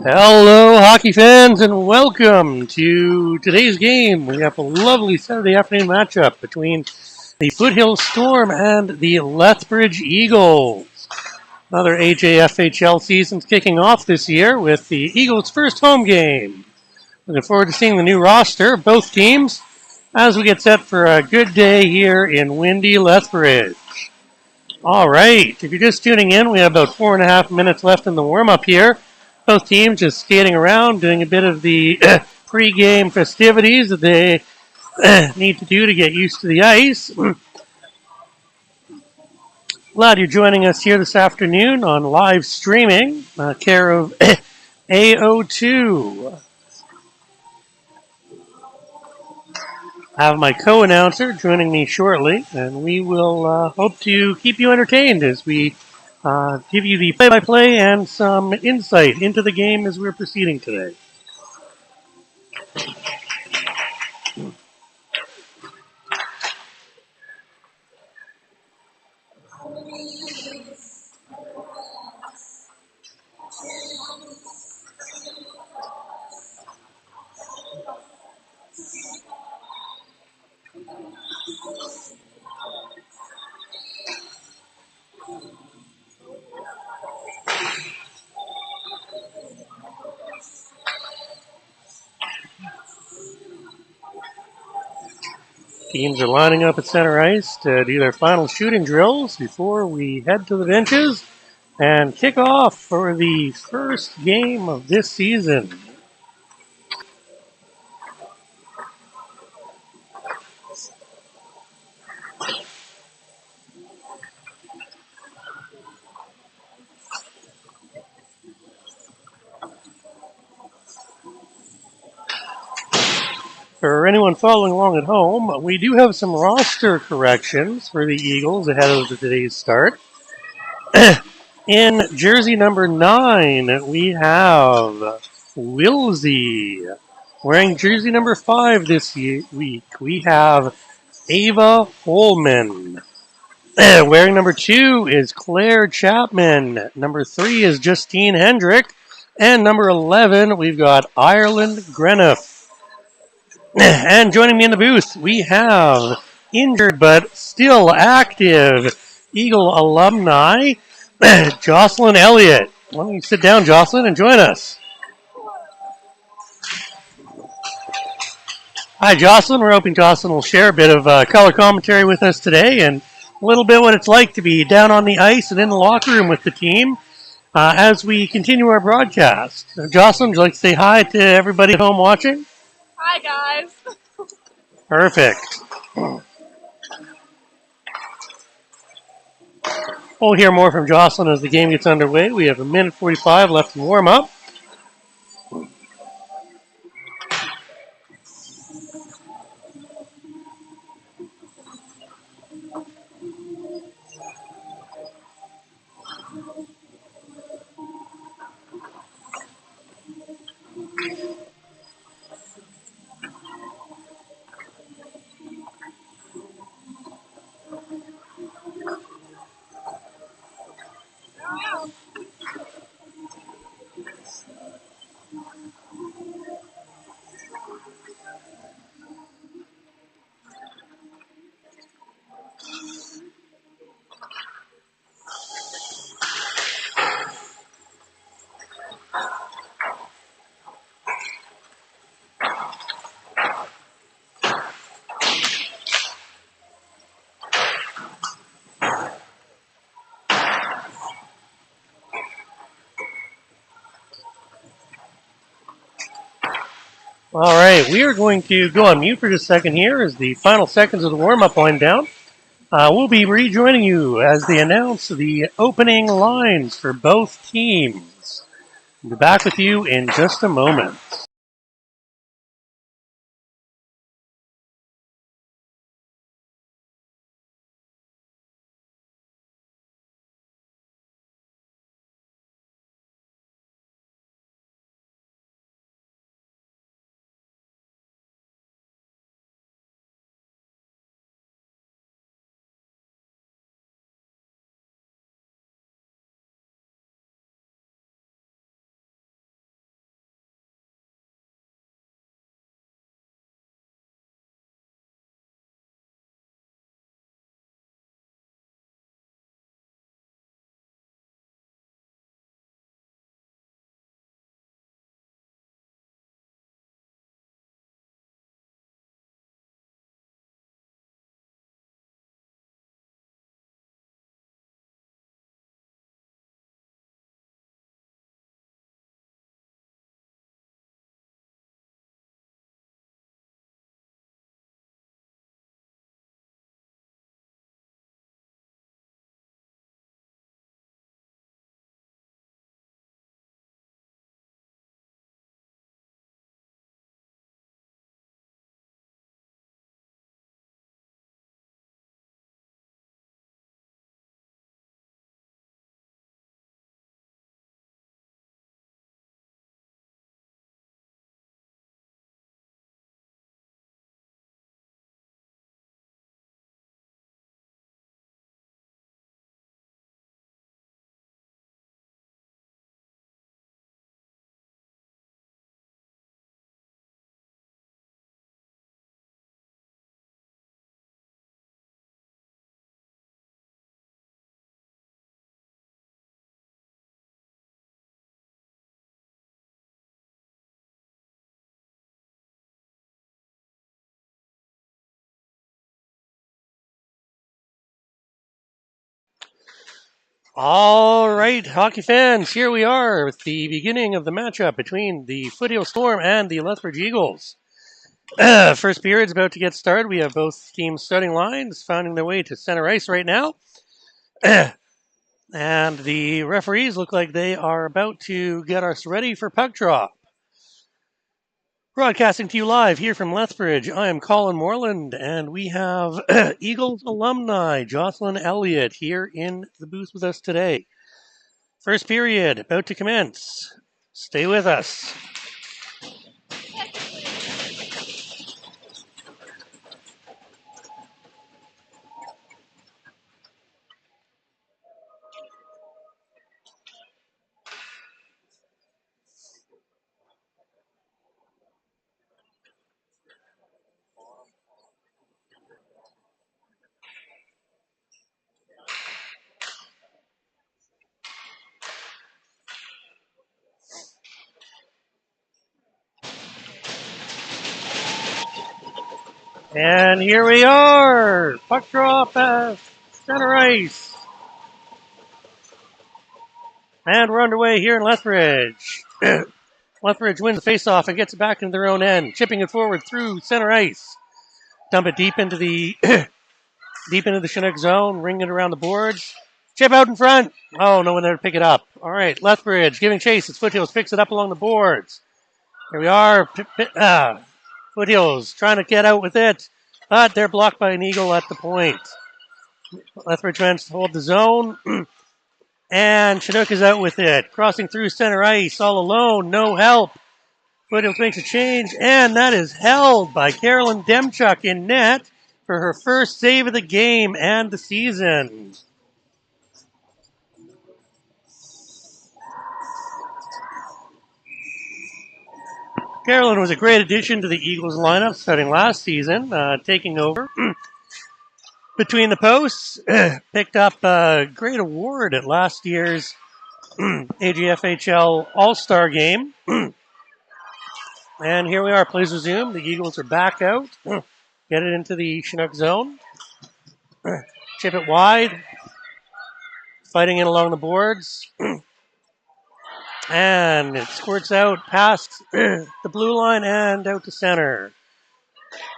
Hello, hockey fans, and welcome to today's game. We have a lovely Saturday afternoon matchup between the Foothills Storm and the Lethbridge Eagles. Another AJFHL season's kicking off this year with the Eagles' first home game. Looking forward to seeing the new roster of both teams as we get set for a good day here in windy Lethbridge. All right, if you're just tuning in, we have about 4.5 minutes left in the warm-up here. Both teams just skating around, doing a bit of the pre-game festivities that they need to do to get used to the ice. Glad you're joining us here this afternoon on live streaming, care of AO2. I have my co-announcer joining me shortly, and we will hope to keep you entertained as we give you the play-by-play and some insight into the game as we're proceeding today. Teams are lining up at center ice to do their final shooting drills before we head to the benches and kick off for the first game of this season. For anyone following along at home, we do have some roster corrections for the Eagles ahead of today's start. In jersey number 9, we have Wilsey. Wearing jersey number 5 this week, we have Ava Holman. Wearing number 2 is Claire Chapman. Number 3 is Justine Hendrick. And number 11, we've got Ireland Greniff. And joining me in the booth, we have injured but still active Eagle alumni, Jocelyn Elliott. Why don't you sit down, Jocelyn, and join us? Hi, Jocelyn. We're hoping Jocelyn will share a bit of color commentary with us today and a little bit what it's like to be down on the ice and in the locker room with the team as we continue our broadcast. Jocelyn, would you like to say hi to everybody at home watching? Hi, guys. Perfect. We'll hear more from Jocelyn as the game gets underway. We have 1:45 left in warm-up. All right, we are going to go on mute for just a second here as the final seconds of the warm-up wind down. We'll be rejoining you as they announce the opening lines for both teams. We'll be back with you in just a moment. All right, hockey fans, here we are with the beginning of the matchup between the Foothills Storm and the Lethbridge Eagles. First period's about to get started. We have both teams starting lines finding their way to center ice right now. And the referees look like they are about to get us ready for puck drop. Broadcasting to you live here from Lethbridge, I am Colin Moreland, and we have Eagles alumni Jocelyn Elliott here in the booth with us today. First period about to commence. Stay with us. And here we are. Puck drop at center ice. And we're underway here in Lethbridge. Lethbridge wins the faceoff and gets it back into their own end, chipping it forward through center ice. Dump it deep into the Chinook zone, ring it around the boards. Chip out in front. Oh, no one there to pick it up. All right, Lethbridge giving chase. It's Foothills picks it up along the boards. Here we are. Foothills trying to get out with it, but they're blocked by an Eagle at the point. Lethbridge managed to hold the zone, and Chinook is out with it. Crossing through center ice all alone, no help. Foothills makes a change, and that is held by Carolyn Demchuk in net for her first save of the game and the season. Carolyn was a great addition to the Eagles lineup starting last season, taking over between the posts. Picked up a great award at last year's AGFHL All-Star game. And here we are, plays resume. The Eagles are back out. Get it into the Chinook zone. Chip it wide. Fighting it along the boards. And it squirts out past the blue line and out to center.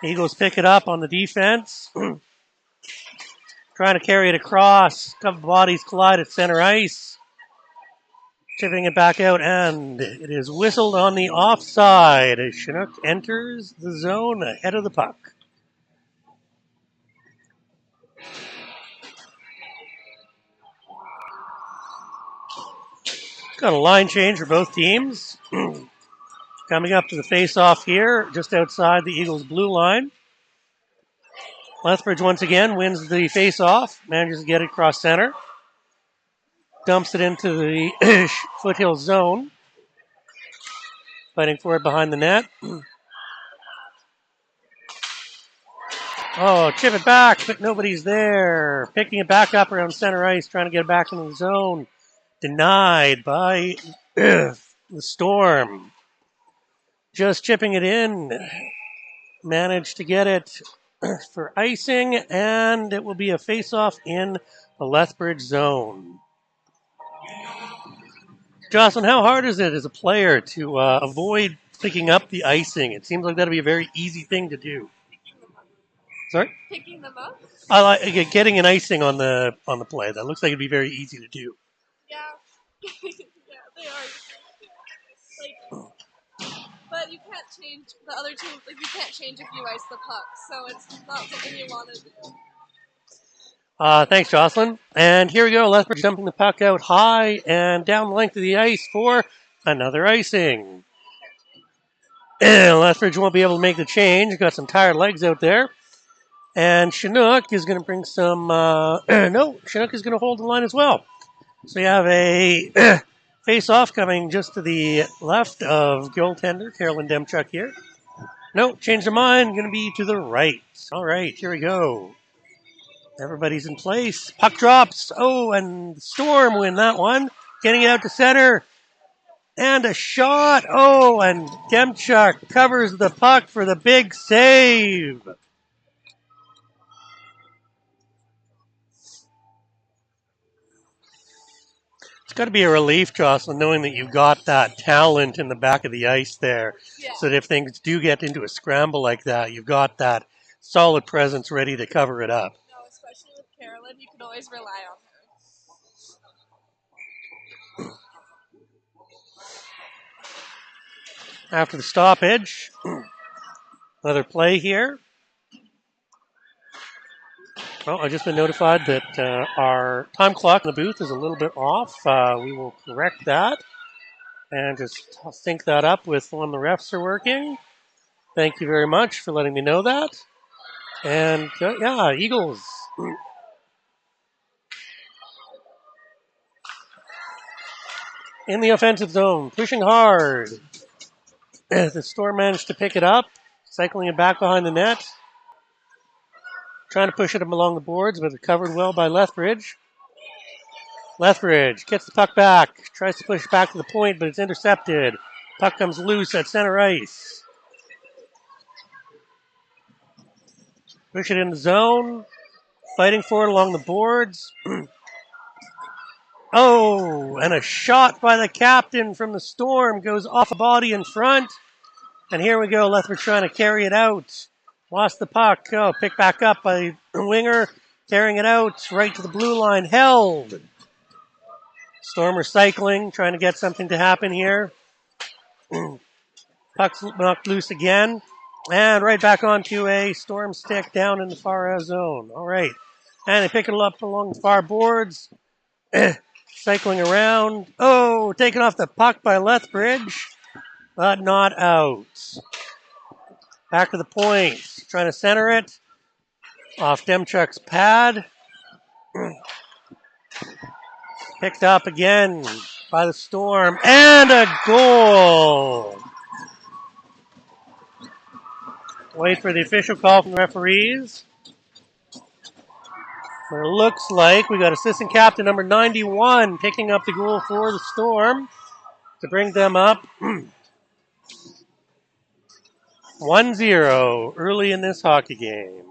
Eagles pick it up on the defense. Trying to carry it across. Couple bodies collide at center ice. Chipping it back out, and it is whistled on the offside as Chinook enters the zone ahead of the puck. Got a line change for both teams. Coming up to the face-off here, just outside the Eagles' blue line. Lethbridge once again wins the face-off, manages to get it across center. Dumps it into the Foothills zone. Fighting for it behind the net. Oh, chip it back, but nobody's there. Picking it back up around center ice, trying to get it back into the zone. Denied by the Storm. Just chipping it in. Managed to get it for icing, and it will be a face-off in the Lethbridge zone. Jocelyn, how hard is it as a player to avoid picking up the icing? It seems like that would be a very easy thing to do. Sorry? Picking them up? I like getting an icing on the play. That looks like it'd be very easy to do. Yeah. Yeah, they are. Like, but you can't change the other team. Like, you can't change if you ice the puck, so it's not something you want to do. Thanks, Jocelyn. And here we go. Lethbridge dumping the puck out high and down the length of the ice for another icing. Lethbridge won't be able to make the change. Got some tired legs out there. And Chinook is going to bring some... no, Chinook is going to hold the line as well. So you have a face-off coming just to the left of goaltender Carolyn Demchuk here. No, change their mind. Going to be to the right. All right, here we go. Everybody's in place. Puck drops. Oh, and Storm win that one. Getting it out to center. And a shot. Oh, and Demchuk covers the puck for the big save. It's got to be a relief, Jocelyn, knowing that you've got that talent in the back of the ice there. Yeah. So that if things do get into a scramble like that, you've got that solid presence ready to cover it up. No, especially with Carolyn, you can always rely on her. After the stoppage, another play here. Well, I've just been notified that our time clock in the booth is a little bit off. We will correct that and just sync that up with when the refs are working. Thank you very much for letting me know that. And yeah, Eagles. In the offensive zone, pushing hard. The Storm managed to pick it up, cycling it back behind the net. Trying to push it along the boards, but covered well by Lethbridge. Lethbridge gets the puck back, tries to push back to the point, but it's intercepted. Puck comes loose at center ice. Push it in the zone, fighting for it along the boards. Oh, and a shot by the captain from the Storm goes off a body in front. And here we go, Lethbridge trying to carry it out. Lost the puck. Oh, picked back up by the winger, carrying it out right to the blue line. Held. Storm recycling, trying to get something to happen here. Puck's knocked loose again. And right back onto a Storm stick down in the far zone. All right. And they pick it up along the far boards. Cycling around. Oh, taken off the puck by Lethbridge, but not out. Back to the point. Trying to center it. Off Demchuk's pad. Picked up again by the Storm. And a goal. Wait for the official call from the referees. But it looks like we got assistant captain number 91 picking up the goal for the Storm to bring them up 1-0 early in this hockey game.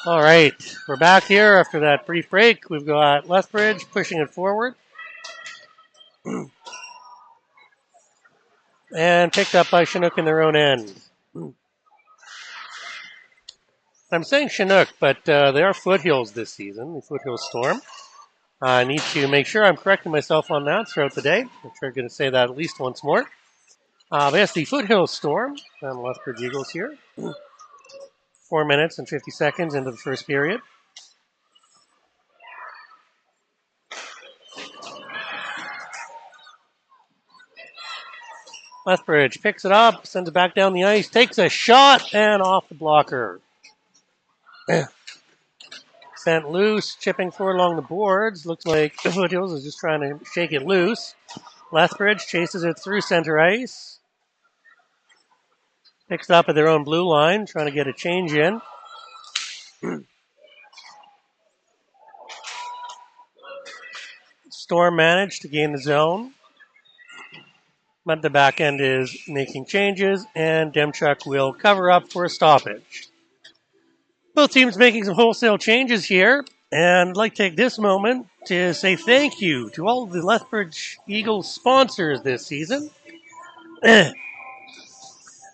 All right, we're back here after that brief break. We've got Lethbridge pushing it forward. And picked up by Chinook in their own end. I'm saying Chinook, but they are Foothills this season, the Foothills Storm. I need to make sure I'm correcting myself on that throughout the day. I'm sure I'm going to say that at least once more. But yes, the Foothills Storm and Lethbridge Eagles here. 4 minutes and 50 seconds into the first period. Lethbridge picks it up, sends it back down the ice, takes a shot, and off the blocker. Sent loose, chipping forward along the boards. Looks like Foothills is just trying to shake it loose. Lethbridge chases it through center ice. Picks it up at their own blue line, trying to get a change in. Storm managed to gain the zone. But the back end is making changes, and Demchuk will cover up for a stoppage. Both teams making some wholesale changes here, and I'd like to take this moment to say thank you to all of the Lethbridge Eagles sponsors this season.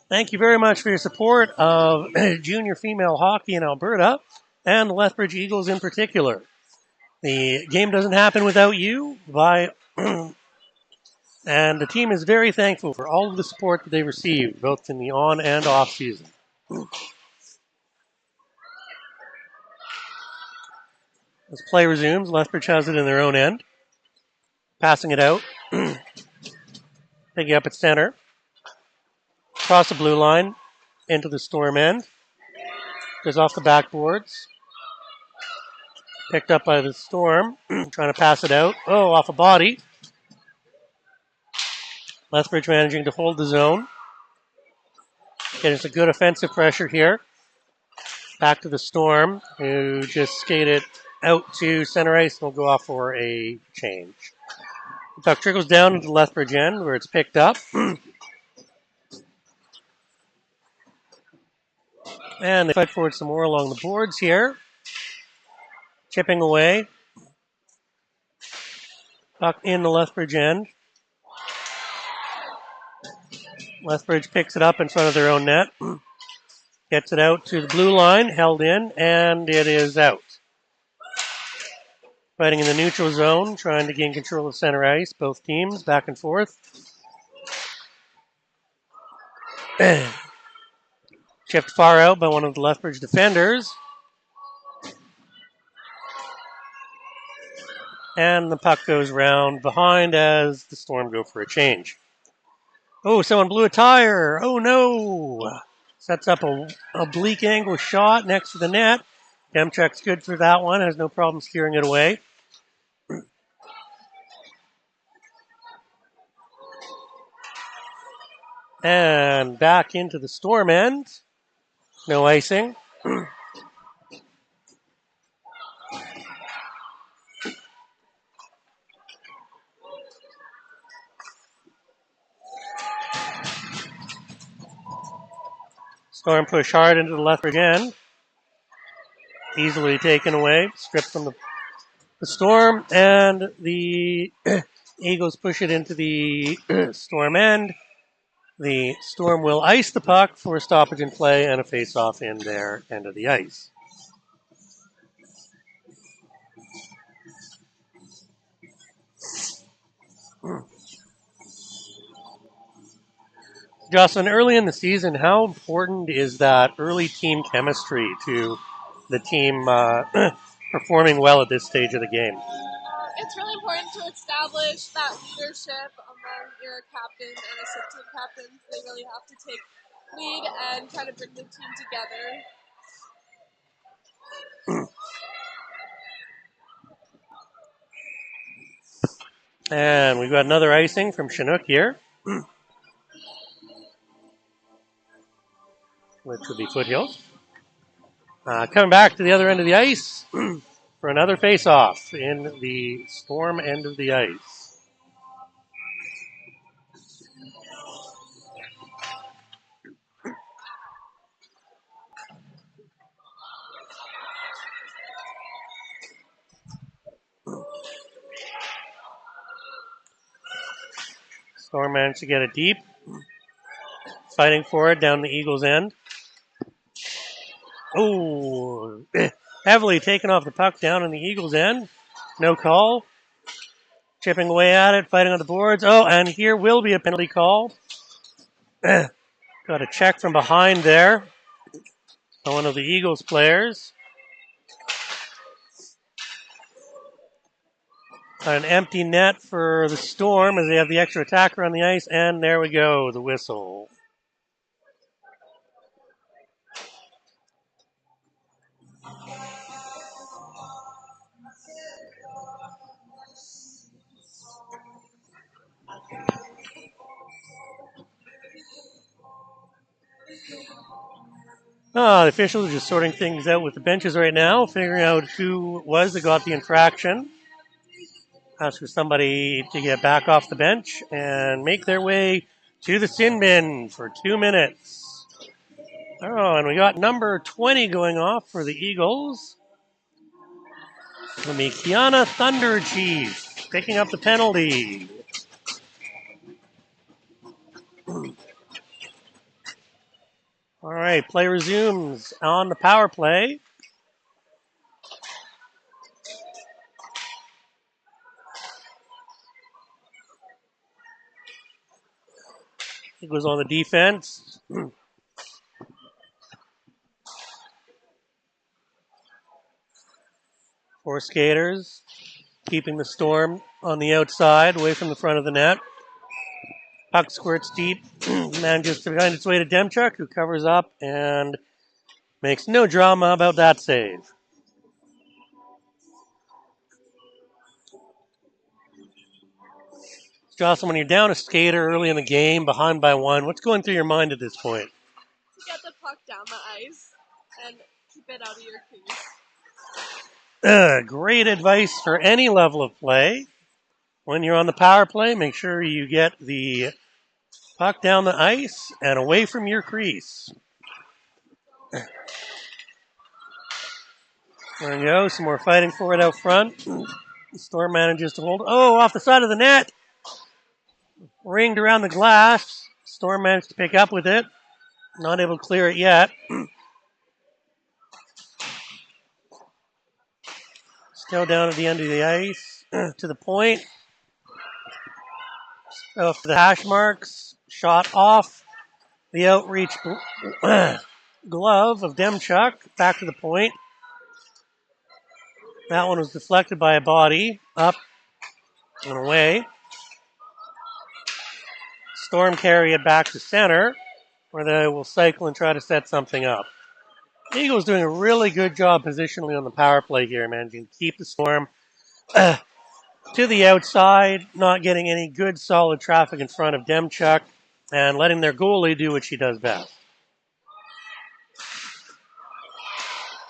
Thank you very much for your support of junior female hockey in Alberta, and the Lethbridge Eagles in particular. The game doesn't happen without you, and the team is very thankful for all of the support that they received, both in the on and off season. As play resumes, Lethbridge has it in their own end. Passing it out. Picking up at center. Across the blue line. Into the Storm end. Goes off the backboards. Picked up by the Storm, trying to pass it out. Oh, off a body. Lethbridge managing to hold the zone. Getting some good offensive pressure here. Back to the Storm, who just skated out to center ice and will go off for a change. The puck trickles down into the Lethbridge end where it's picked up. And they fight for it some more along the boards here. Chipping away. Puck in the Lethbridge end. Lethbridge picks it up in front of their own net. Gets it out to the blue line, held in, and it is out. Fighting in the neutral zone, trying to gain control of center ice. Both teams back and forth. Chipped far out by one of the Lethbridge defenders. And the puck goes round behind as the Storm go for a change. Oh, someone blew a tire. Oh, no. Sets up a oblique angle shot next to the net. Demchuk's good for that one. Has no problem steering it away. And back into the Storm end. No icing. Storm push hard into the Lethbridge end. Easily taken away. Stripped from the Storm. And the Eagles push it into the Storm end. The Storm will ice the puck for a stoppage in play and a face-off in their end of the ice. Jocelyn, early in the season, how important is that early team chemistry to the team performing well at this stage of the game? It's really important to establish that leadership among your captain and assistant captains. They really have to take lead and try to bring the team together. And we've got another icing from Chinook here, which would be Foothills. Coming back to the other end of the ice for another face-off in the Storm end of the ice. Storm managed to get it deep. Fighting for it down the Eagles' end. Oh, heavily taken off the puck down in the Eagles' end. No call. Chipping away at it, fighting on the boards. Oh, and here will be a penalty call. Got a check from behind there by one of the Eagles players. An empty net for the Storm as they have the extra attacker on the ice, and there we go, the whistle. The officials are just sorting things out with the benches right now, figuring out who it was that got the infraction. Ask for somebody to get back off the bench and make their way to the sin bin for 2 minutes. Oh, and we got number 20 going off for the Eagles. It'll be Kiana Thunder Chief picking up the penalty. All right, play resumes on the power play. It goes on the defense. 4 skaters, keeping the Storm on the outside, away from the front of the net. Puck squirts deep, manages to find its way to Demchuk, who covers up and makes no drama about that save. Jocelyn, when you're down a skater early in the game, behind by one, what's going through your mind at this point? To get the puck down the ice and keep it out of your crease. Great advice for any level of play. When you're on the power play, make sure you get the puck down the ice and away from your crease. There we go. Some more fighting for it out front. The Storm manages to hold. Oh, off the side of the net. Ringed around the glass. Storm managed to pick up with it. Not able to clear it yet. Still down at the end of the ice. To the point. For the hash marks. Shot off the outreach glove of Demchuk. Back to the point. That one was deflected by a body. Up and away. Storm carry it back to center, where they will cycle and try to set something up. The Eagles doing a really good job positionally on the power play here, managing to keep the Storm to the outside, not getting any good solid traffic in front of Demchuk, and letting their goalie do what she does best.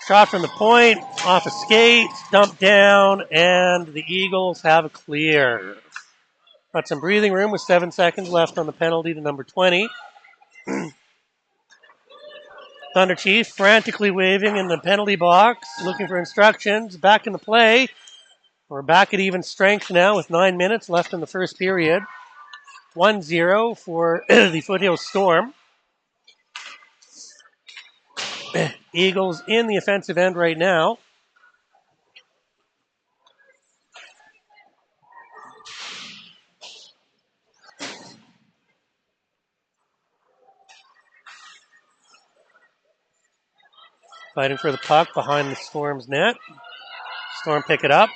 Shot from the point, off a skate, dumped down, and the Eagles have a clear. Got some breathing room with 7 seconds left on the penalty to number 20. Thunder Chief frantically waving in the penalty box, looking for instructions. Back in the play. We're back at even strength now with 9 minutes left in the first period. 1-0 for the Foothills Storm. Eagles in the offensive end right now. Fighting for the puck behind the Storm's net. Storm pick it up.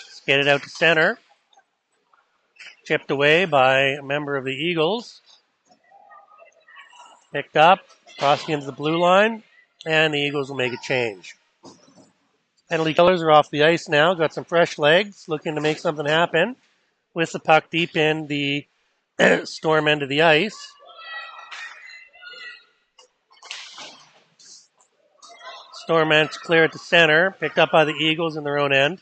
Skate it out to center. Chipped away by a member of the Eagles. Picked up, crossing into the blue line, and the Eagles will make a change. Penalty killers are off the ice now. Got some fresh legs, looking to make something happen with the puck deep in the Storm end of the ice. Storm managed to clear it to center, picked up by the Eagles in their own end.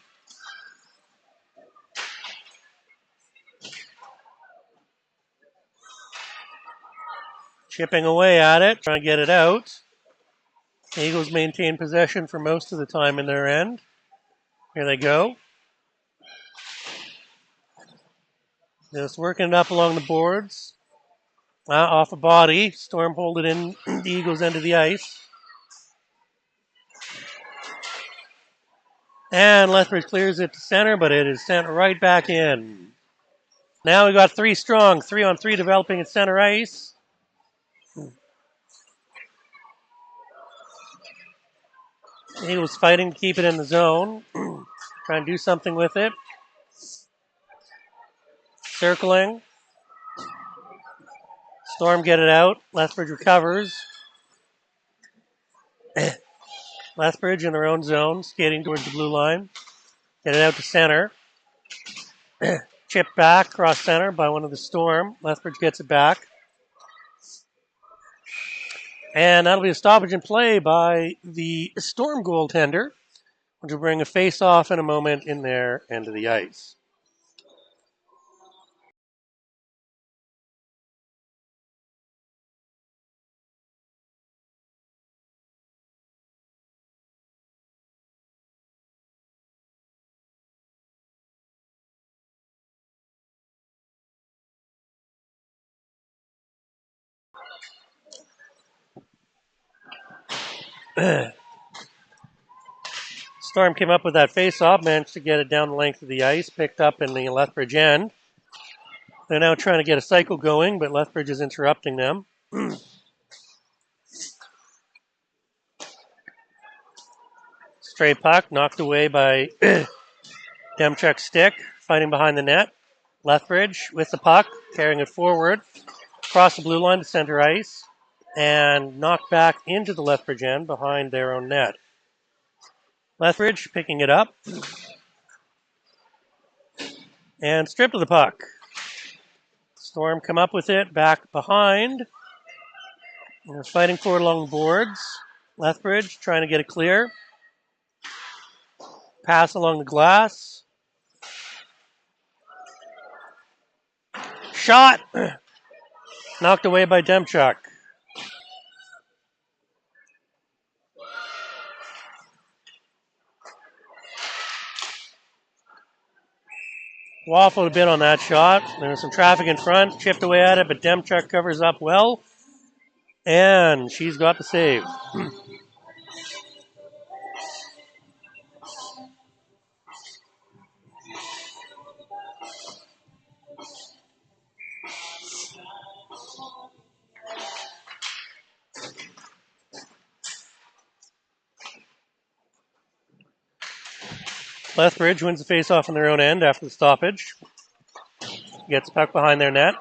Chipping away at it, trying to get it out. The Eagles maintain possession for most of the time in their end. Here they go. Just working it up along the boards. Off a body. Storm hold it in the Eagles' end of the ice. And Lethbridge clears it to center, but it is sent right back in. Now we got 3 strong, 3-on-3 developing at center ice. Eagles fighting to keep it in the zone. Trying to do something with it. Circling. Storm get it out. Lethbridge recovers. Lethbridge in their own zone, skating towards the blue line. Get it out to center. Chipped back cross center by one of the Storm. Lethbridge gets it back. And that'll be a stoppage in play by the Storm goaltender, which will bring a face-off in a moment in their end of the ice. Storm came up with that face-off, managed to get it down the length of the ice, picked up in the Lethbridge end. They're now trying to get a cycle going, but Lethbridge is interrupting them. Stray puck knocked away by Demchuk's stick, fighting behind the net. Lethbridge with the puck, carrying it forward, across the blue line to center ice, and knocked back into the Lethbridge end behind their own net. Lethbridge picking it up And strip of the puck. Storm come up with it, back behind. They're fighting for it along the boards. Lethbridge trying to get it clear. Pass along the glass. Shot! Knocked away by Demchuk. Waffled a bit on that shot. There's some traffic in front. Chipped away at it, but Demchuk covers up well. And she's got the save. Lethbridge wins the face-off on their own end after the stoppage. Gets puck behind their net.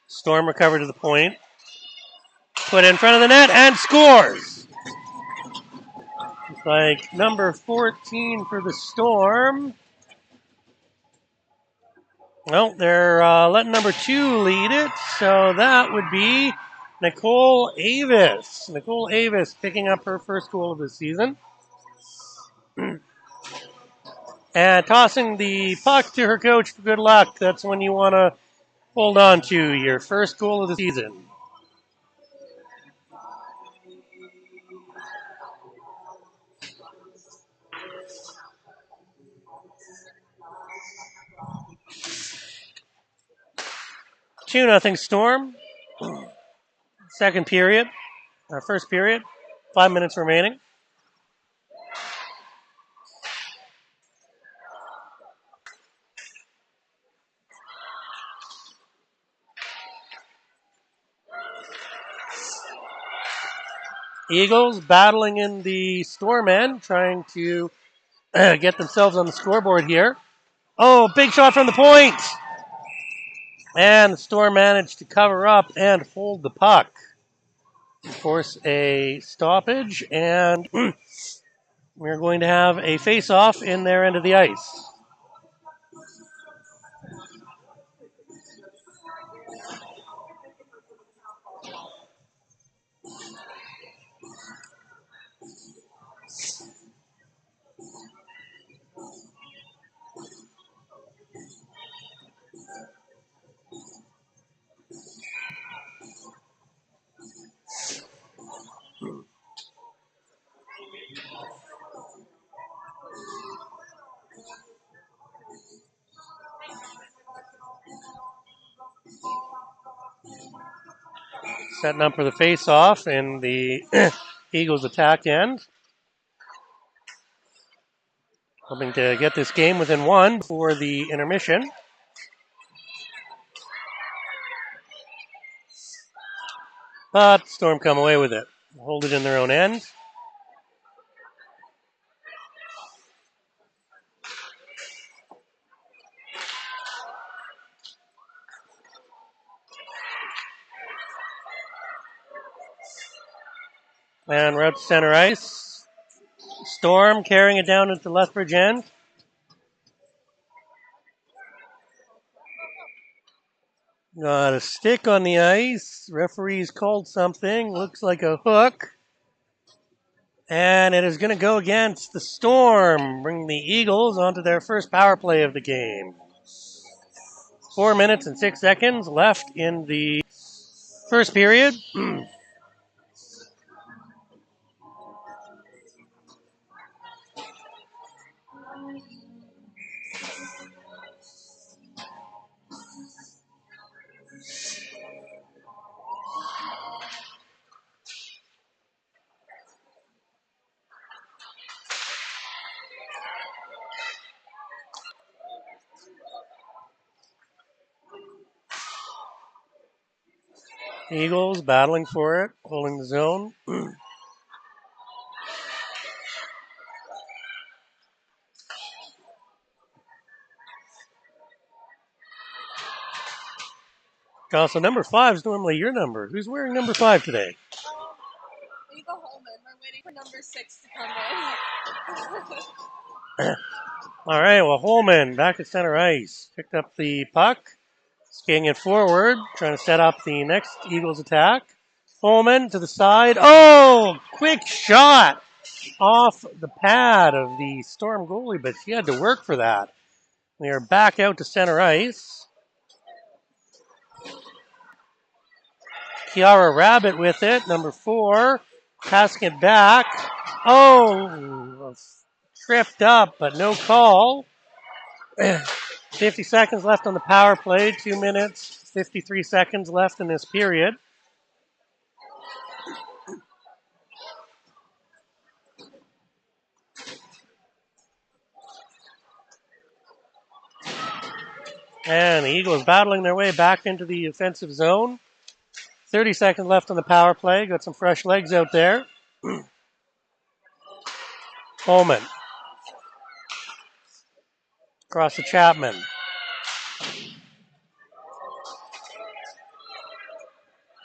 Storm recovered to the point. Put in front of the net and scores! It's like number 14 for the Storm. Well, they're letting number 2 lead it, so that would be Nicole Avis. Nicole Avis picking up her first goal of the season. And tossing the puck to her coach for good luck. That's when you want to hold on to your first goal of the season. Two nothing Storm. Second period. First period. 5 minutes remaining. Eagles battling in the Storm end, trying to get themselves on the scoreboard here. Oh, big shot from the point! And the Storm managed to cover up and hold the puck. Force a stoppage, and we're going to have a face-off in their end of the ice. Setting up for the face-off in the Eagles attack end. Hoping to get this game within one before the intermission. But Storm come away with it. Hold it in their own end. And we're out to center ice. Storm carrying it down into Lethbridge end. Got a stick on the ice. Referee's called something. Looks like a hook. And it is going to go against the Storm, bringing the Eagles onto their first power play of the game. 4 minutes and 6 seconds left in the first period. Eagles battling for it, holding the zone. Also, number 5 is normally your number. Who's wearing number 5 today? We go home and we're waiting for number 6 to come in. All right, well, Holman back at center ice. Picked up the puck. Skating it forward, trying to set up the next Eagles attack. Holman to the side. Oh, quick shot off the pad of the Storm goalie, but she had to work for that. We are back out to center ice. Kiara Rabbit with it, number 4. Passing it back. Oh, tripped up, but no call. 50 seconds left on the power play. 2 minutes, 53 seconds left in this period. And the Eagles battling their way back into the offensive zone. 30 seconds left on the power play. Got some fresh legs out there. Holman. Across to Chapman.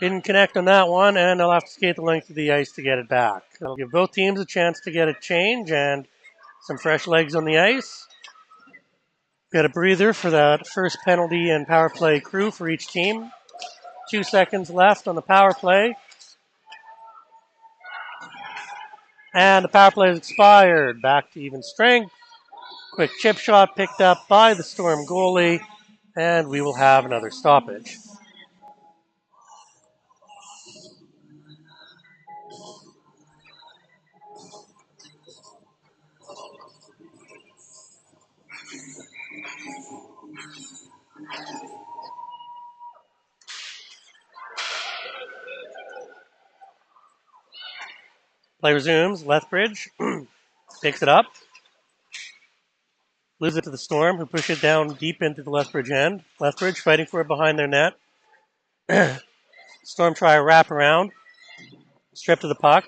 Didn't connect on that one, and they'll have to skate the length of the ice to get it back. That'll give both teams a chance to get a change and some fresh legs on the ice. Got a breather for that first penalty and power play crew for each team. 2 seconds left on the power play. And the power play is expired. Back to even strength. Quick chip shot picked up by the Storm goalie, and we will have another stoppage. Play resumes. Lethbridge picks it up. Loses it to the Storm, who push it down deep into the Lethbridge end. Lethbridge fighting for it behind their net. Storm try a wrap around. Strip to the puck.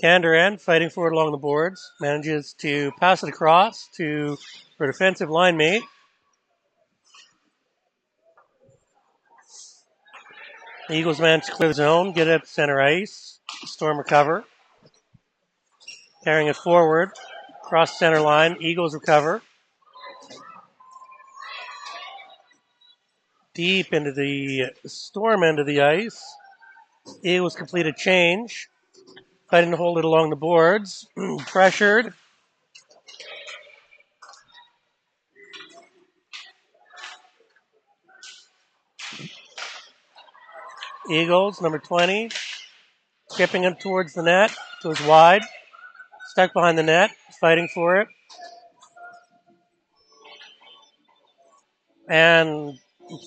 Candoran fighting for it along the boards. Manages to pass it across to her defensive line mate. The Eagles manage to clear the zone, get it at center ice. Storm recover. Carrying it forward. Cross center line. Eagles recover. Deep into the Storm end of the ice. Eagles complete a change. Fighting to hold it along the boards. Pressured. Eagles, number 20. Skipping it towards the net. Goes wide. Stuck behind the net. Fighting for it. And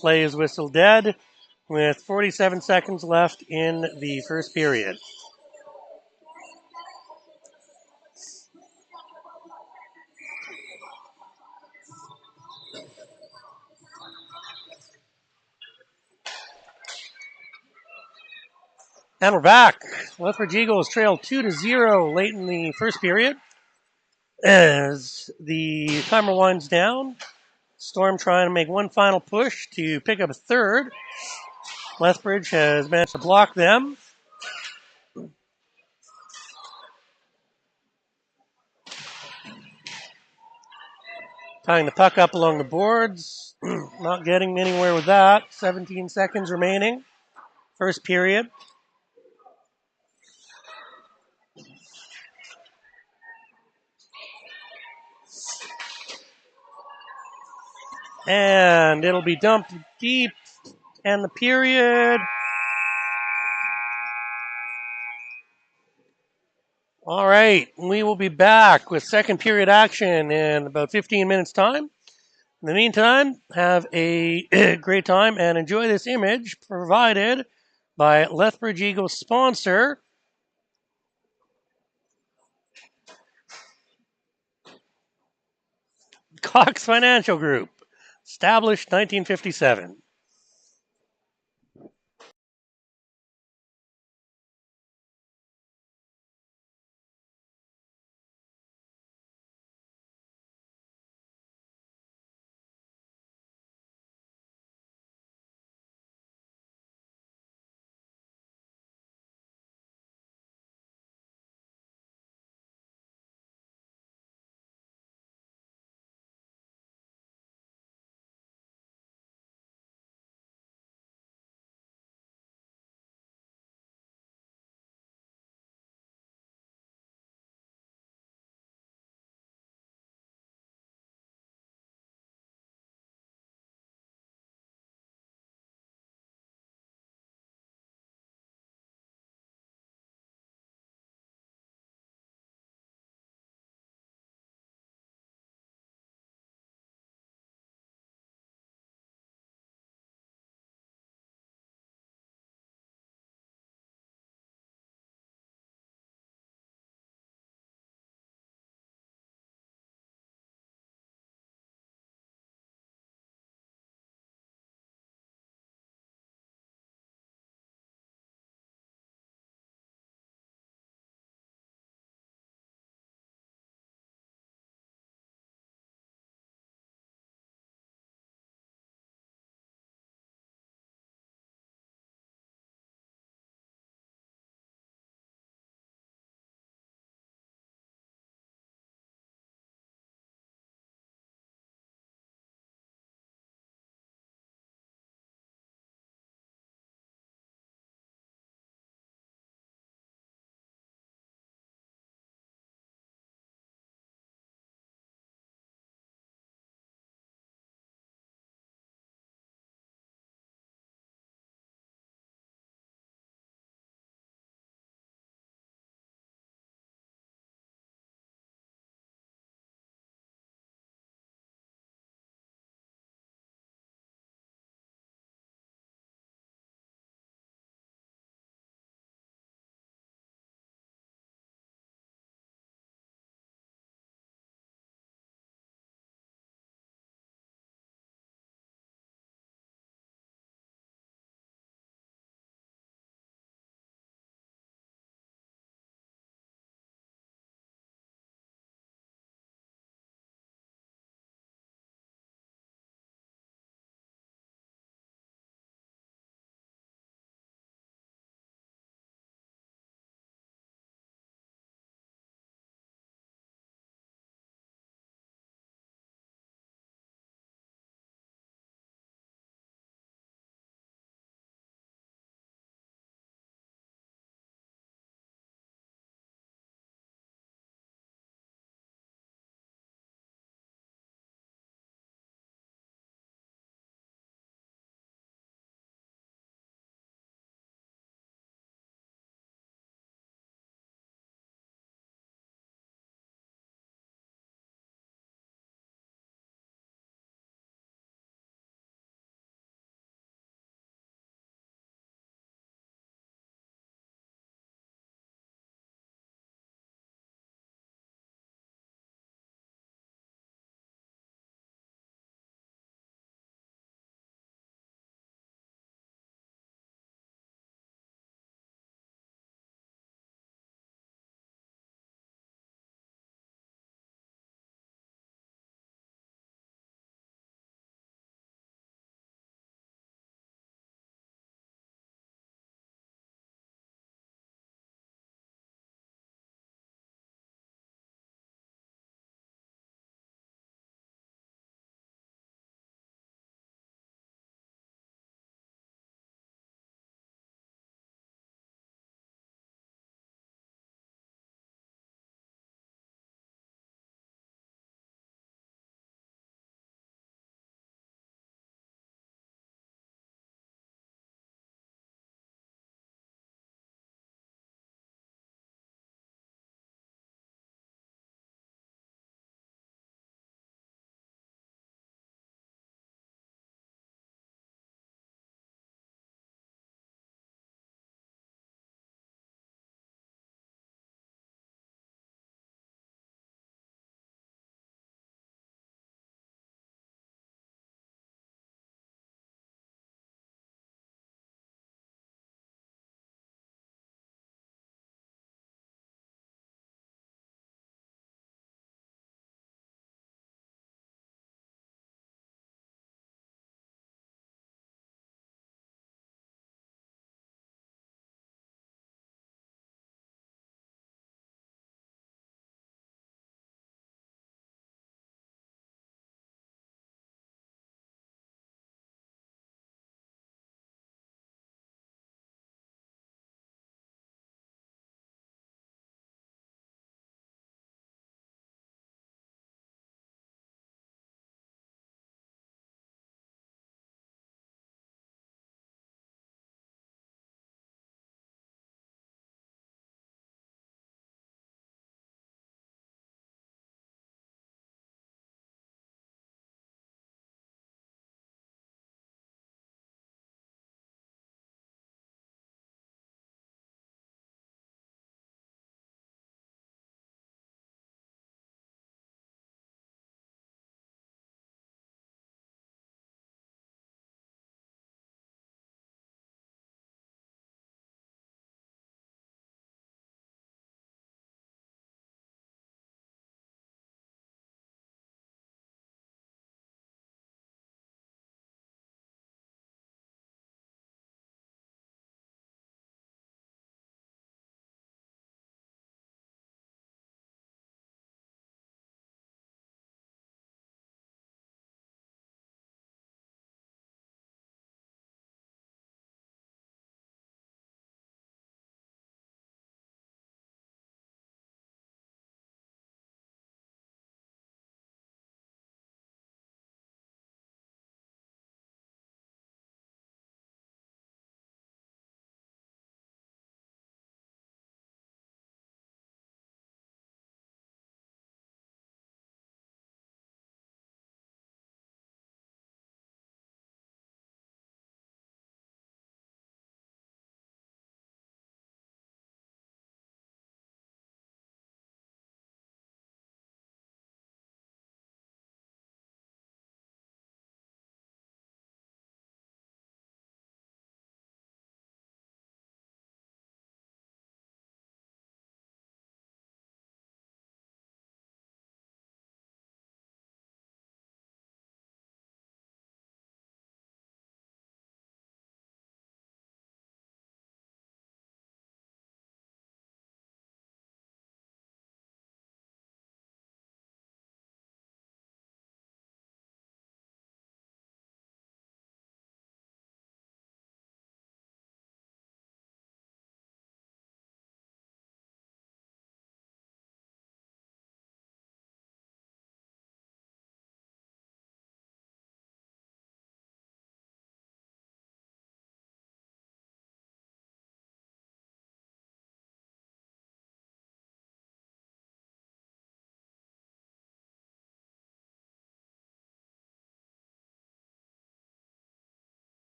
play is whistled dead with 47 seconds left in the first period. And we're back. Lethbridge Eagles trail 2-0 late in the first period. As the timer winds down, Storm trying to make one final push to pick up a third. Lethbridge has managed to block them. Tying the puck up along the boards. Not getting anywhere with that. 17 seconds remaining. First period. And it'll be dumped deep. And the period. All right. We will be back with second period action in about 15 minutes' time. In the meantime, have a great time and enjoy this image provided by Lethbridge Eagles sponsor, Cox Financial Group, established 1957.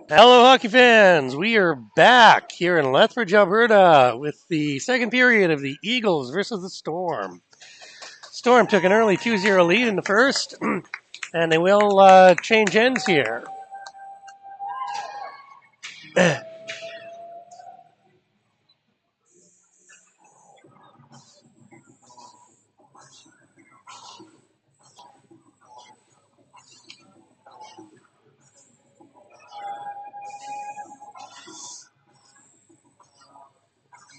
Hello, hockey fans. We are back here in Lethbridge, Alberta, with the second period of the Eagles versus the Storm. Storm took an early 2-0 lead in the first, and they will change ends here.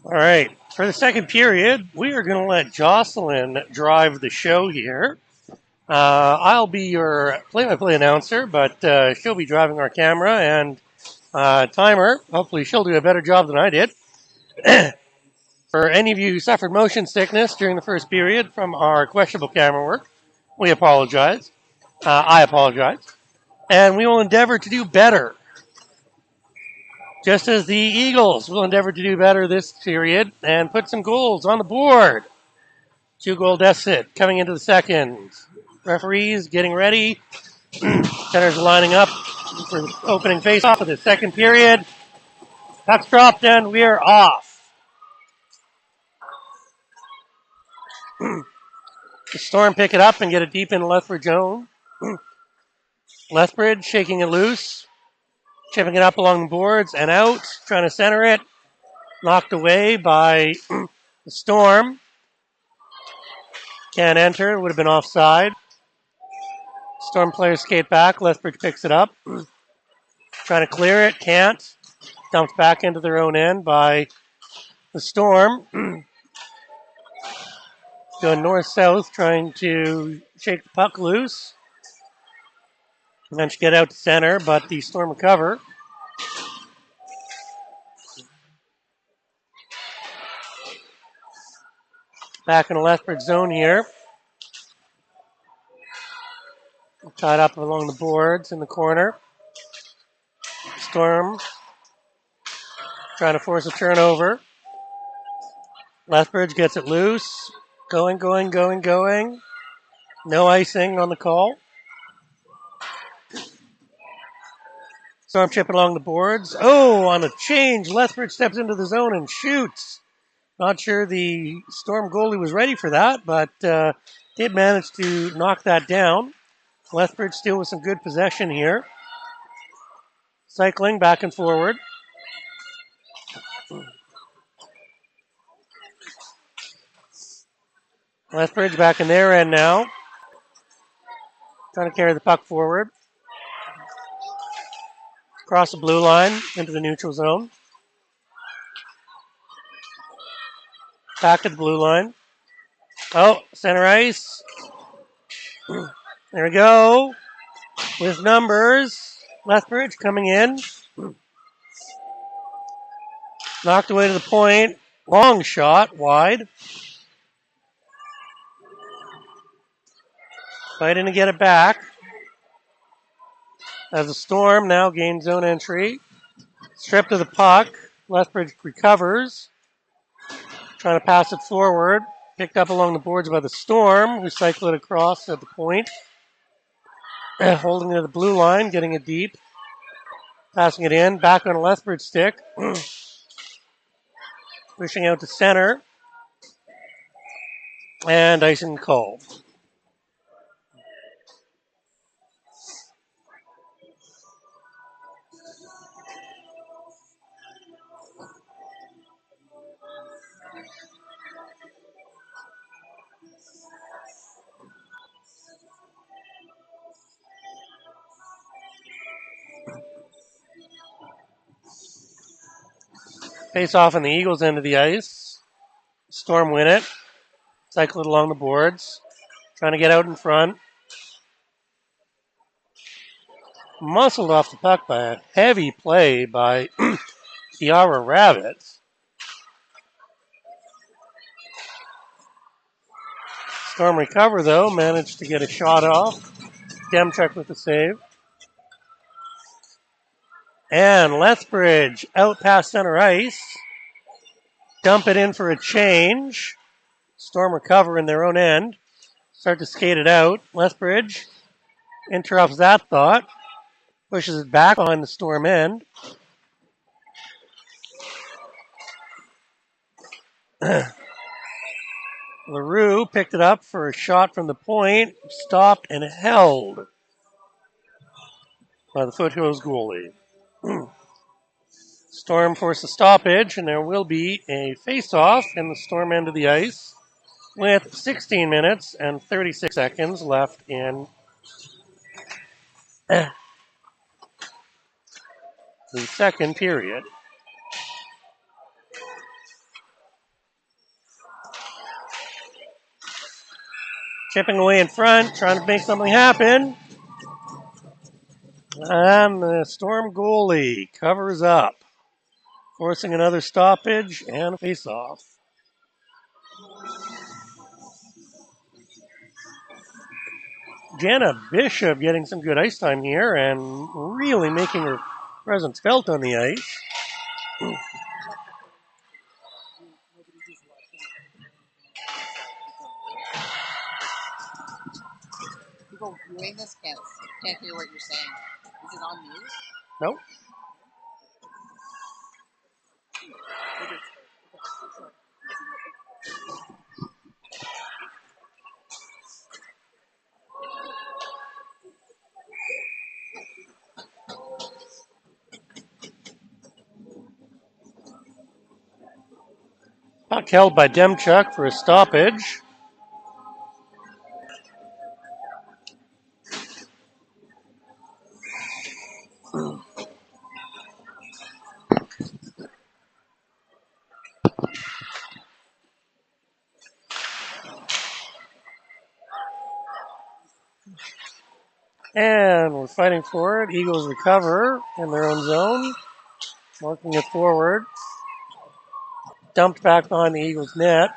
All right, for the second period, we are going to let Jocelyn drive the show here. I'll be your play-by-play announcer, but she'll be driving our camera and timer. Hopefully, she'll do a better job than I did. For any of you who suffered motion sickness during the first period from our questionable camera work, we apologize. I apologize. And we will endeavor to do better. Just as the Eagles will endeavor to do better this period and put some goals on the board. 2-goal deficit coming into the second. Referees getting ready. Centers lining up for the opening face-off of the second period. Puck's dropped and we are off. The Storm pick it up and get it deep into Lethbridge zone. Lethbridge shaking it loose. Chipping it up along the boards and out. Trying to center it. Knocked away by the Storm. Can't enter. It would have been offside. Storm players skate back. Lethbridge picks it up. Trying to clear it. Can't. Dumped back into their own end by the Storm. Going north-south, trying to shake the puck loose. Eventually get out to center, but the Storm recover. Back in the Lethbridge zone here. Tied up along the boards in the corner. Storm trying to force a turnover. Lethbridge gets it loose. Going. No icing on the call. Storm chipping along the boards. Oh, on a change, Lethbridge steps into the zone and shoots. Not sure the Storm goalie was ready for that, but did manage to knock that down. Lethbridge still with some good possession here. Cycling back and forward. Lethbridge back in their end now. Trying to carry the puck forward. Across the blue line into the neutral zone. Back at the blue line. Oh, center ice. There we go. With numbers. Lethbridge coming in. Knocked away to the point. Long shot. Wide. Fighting to get it back. As the Storm now gains zone entry. Stripped of the puck. Lethbridge recovers. Trying to pass it forward. Picked up along the boards by the Storm, who cycle it across at the point. Holding it to the blue line, getting it deep. Passing it in. Back on a Lethbridge stick. Pushing out to center. And icing call. Face off on the Eagles' end of the ice. Storm win it. Cycle it along the boards. Trying to get out in front. Muscled off the puck by a heavy play by Kiara Rabbits. Storm recover, though. Managed to get a shot off. Demchuk with the save. And Lethbridge out past center ice. Dump it in for a change. Storm recover in their own end. Start to skate it out. Lethbridge interrupts that thought. Pushes it back on the Storm end. LaRue picked it up for a shot from the point, stopped and held by the Foothills goalie. Storm forced a stoppage, and there will be a face-off in the Storm end of the ice with 16 minutes and 36 seconds left in the second period. Chipping away in front, trying to make something happen. And the Storm goalie covers up, forcing another stoppage and a face-off. Jana Bishop getting some good ice time here and really making her presence felt on the ice. People viewing this can't hear what you're saying. Is it on mute? Nope. Puck held by Demchuk for a stoppage. And we're fighting for it. Eagles recover in their own zone. Working it forward. Dumped back behind the Eagles' net.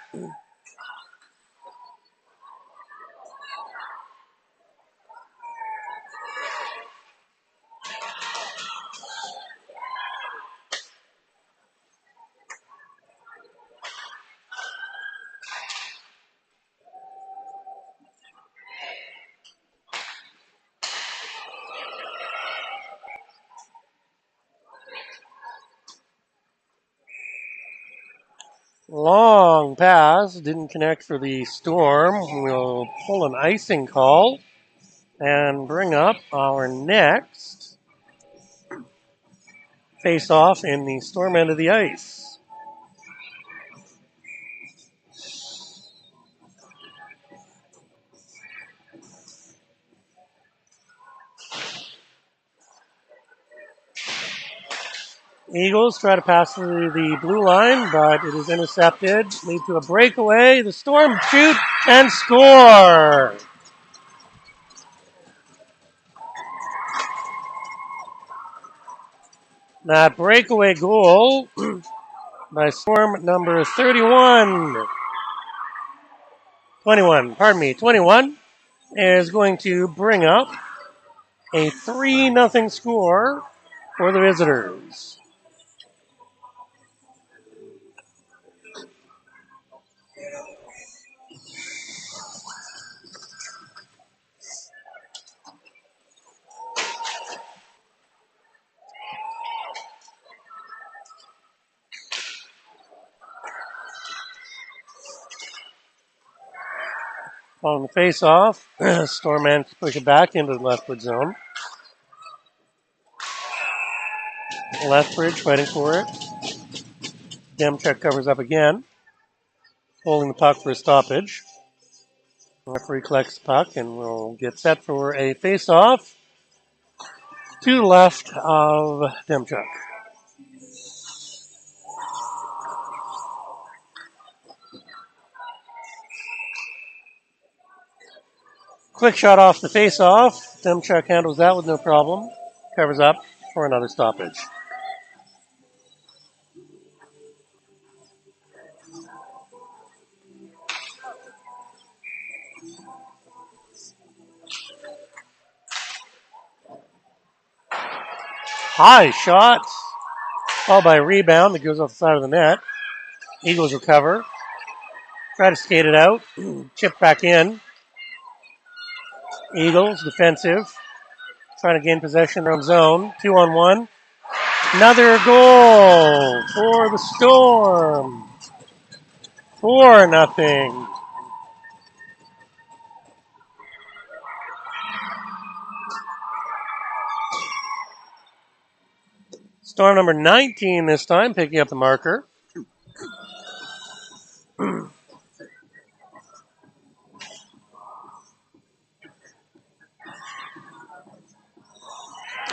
Long pass. Didn't connect for the Storm. We'll pull an icing call and bring up our next face-off in the Storm end of the ice. Eagles try to pass through the blue line, but it is intercepted. Lead to a breakaway. The Storm shoot and score. That breakaway goal by Storm number 21 is going to bring up a 3-0 score for the visitors. On the face-off, Storm managed to push it back into the Lethbridge zone. Lethbridge fighting for it. Demchuk covers up again, holding the puck for a stoppage. Referee collects the puck and we'll get set for a face-off to the left of Demchuk. Quick shot off the face-off. Demchuk handles that with no problem. Covers up for another stoppage. High shot. Followed by a rebound that goes off the side of the net. Eagles recover. Try to skate it out. Chip back in. Eagles defensive. trying to gain possession in their own zone. 2-on-1. Another goal for the Storm. 4-0. Storm number 19 this time, picking up the marker.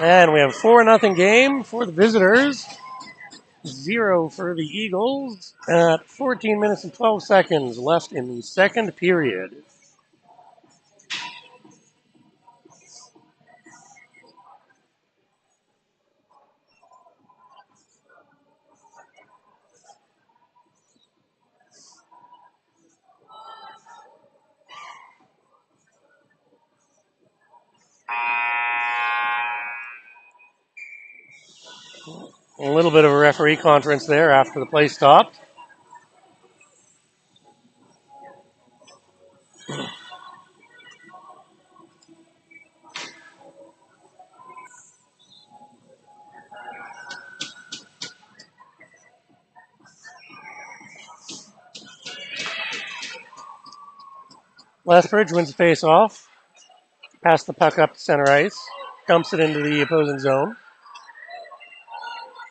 And we have a 4-0 game for the visitors. 0 for the Eagles at 14 minutes and 12 seconds left in the second period. A little bit of a referee conference there after the play stopped. Lethbridge wins the face-off. Pass the puck up to center ice. Dumps it into the opposing zone.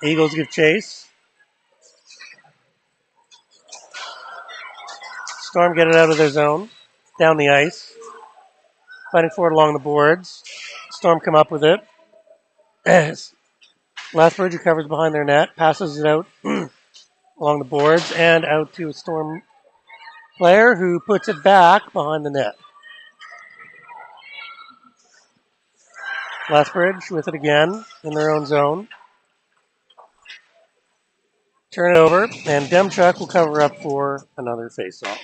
Eagles give chase. Storm get it out of their zone. Down the ice. Fighting for it along the boards. Storm come up with it. Lethbridge recovers behind their net. Passes it out along the boards and out to a Storm player who puts it back behind the net. Lethbridge with it again in their own zone. Turn it over, and Demchuk will cover up for another face-off.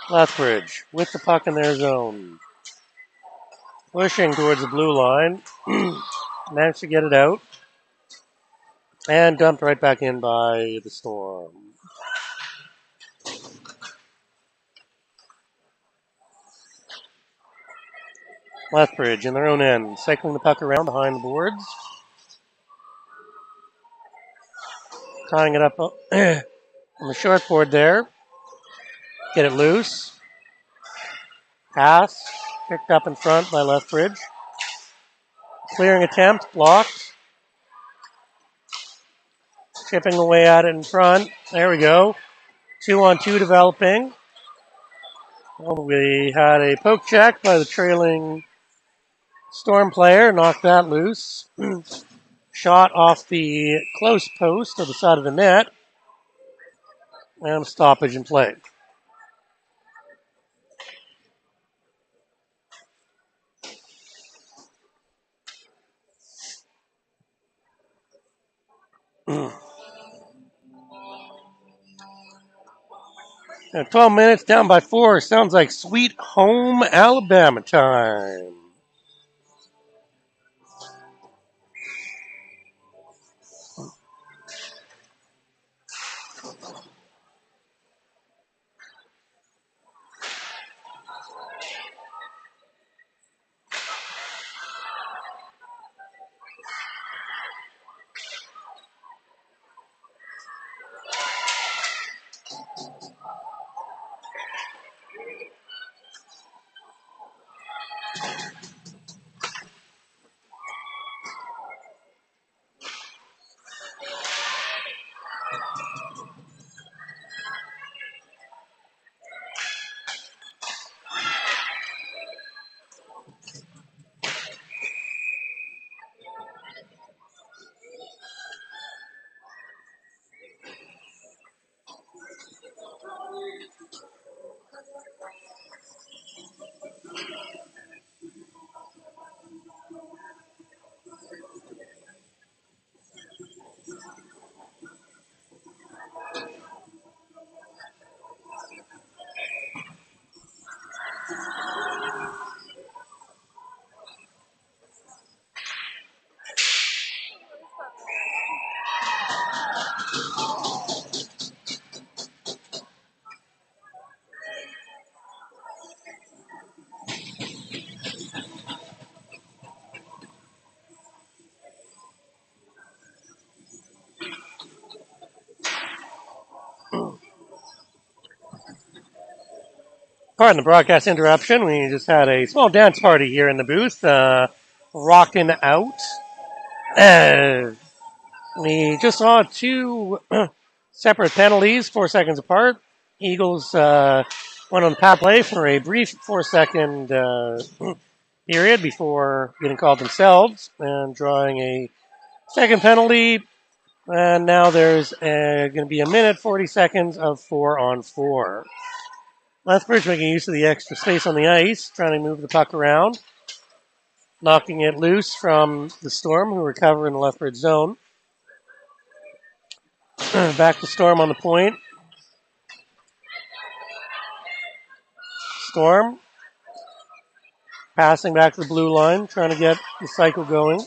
Lethbridge with the puck in their zone. Pushing towards the blue line. Managed to get it out. And dumped right back in by the Storm. Lethbridge in their own end. Cycling the puck around behind the boards. Tying it up on the short board there. Get it loose. Pass. Picked up in front by Lethbridge. Clearing attempt. Blocked. Chipping away at it in front. There we go. 2-on-2 developing. Well, we had a poke check by the trailing Storm player. Knocked that loose. Shot off the close post to the side of the net. And a stoppage in play. And 12 minutes down by 4. Sounds like sweet home Alabama time. Pardon the broadcast interruption. We just had a small dance party here in the booth, rocking out. We just saw two separate penalties, 4 seconds apart. Eagles went on the power play for a brief 4-second period before getting called themselves and drawing a second penalty. And now there's going to be a minute, 40 seconds of 4-on-4. Lethbridge making use of the extra space on the ice, trying to move the puck around, knocking it loose from the Storm, who recover in the Lethbridge zone. Back to Storm on the point. Storm passing back to the blue line, trying to get the cycle going.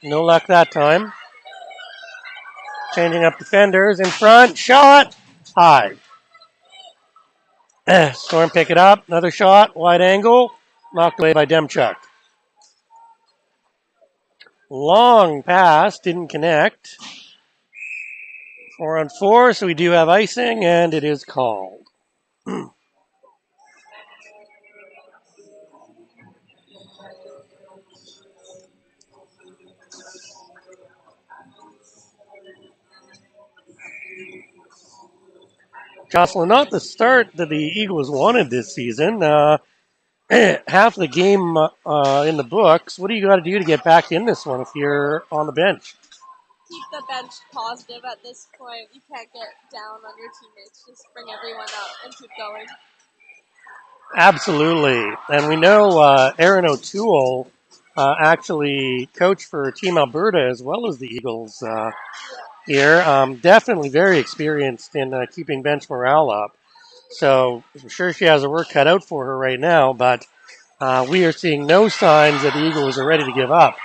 No luck that time. Changing up defenders in front. Shot! High. Storm pick it up. Another shot. Wide angle. Knocked away by Demchuk. Long pass. Didn't connect. 4-on-4, so we do have icing, and it is called. Jocelyn, not the start that the Eagles wanted this season. Half the game in the books. What do you got to do to get back in this one if you're on the bench? Keep the bench positive at this point. You can't get down on your teammates. Just bring everyone up and keep going. Absolutely. And we know Aaron O'Toole actually coached for Team Alberta as well as the Eagles here. Definitely very experienced in keeping bench morale up. So I'm sure she has her work cut out for her right now, but we are seeing no signs that the Eagles are ready to give up.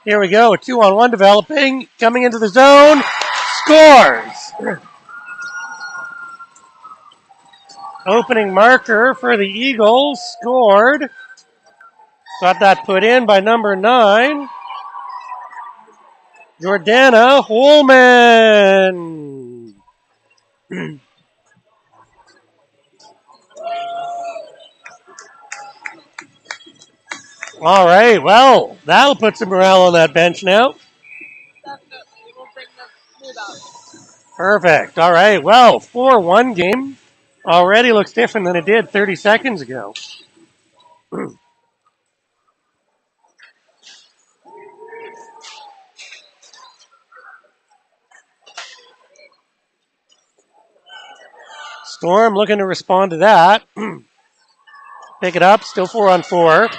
Here we go, a 2-on-1 developing, coming into the zone, scores! Opening marker for the Eagles, scored. Got that put in by number 9, Jordana Holman. All right, well, that'll put some morale on that bench now. Definitely. We'll bring the mood up. Perfect. All right, well, 4-1 game already looks different than it did 30 seconds ago. Storm looking to respond to that. Pick it up, still 4-on-4.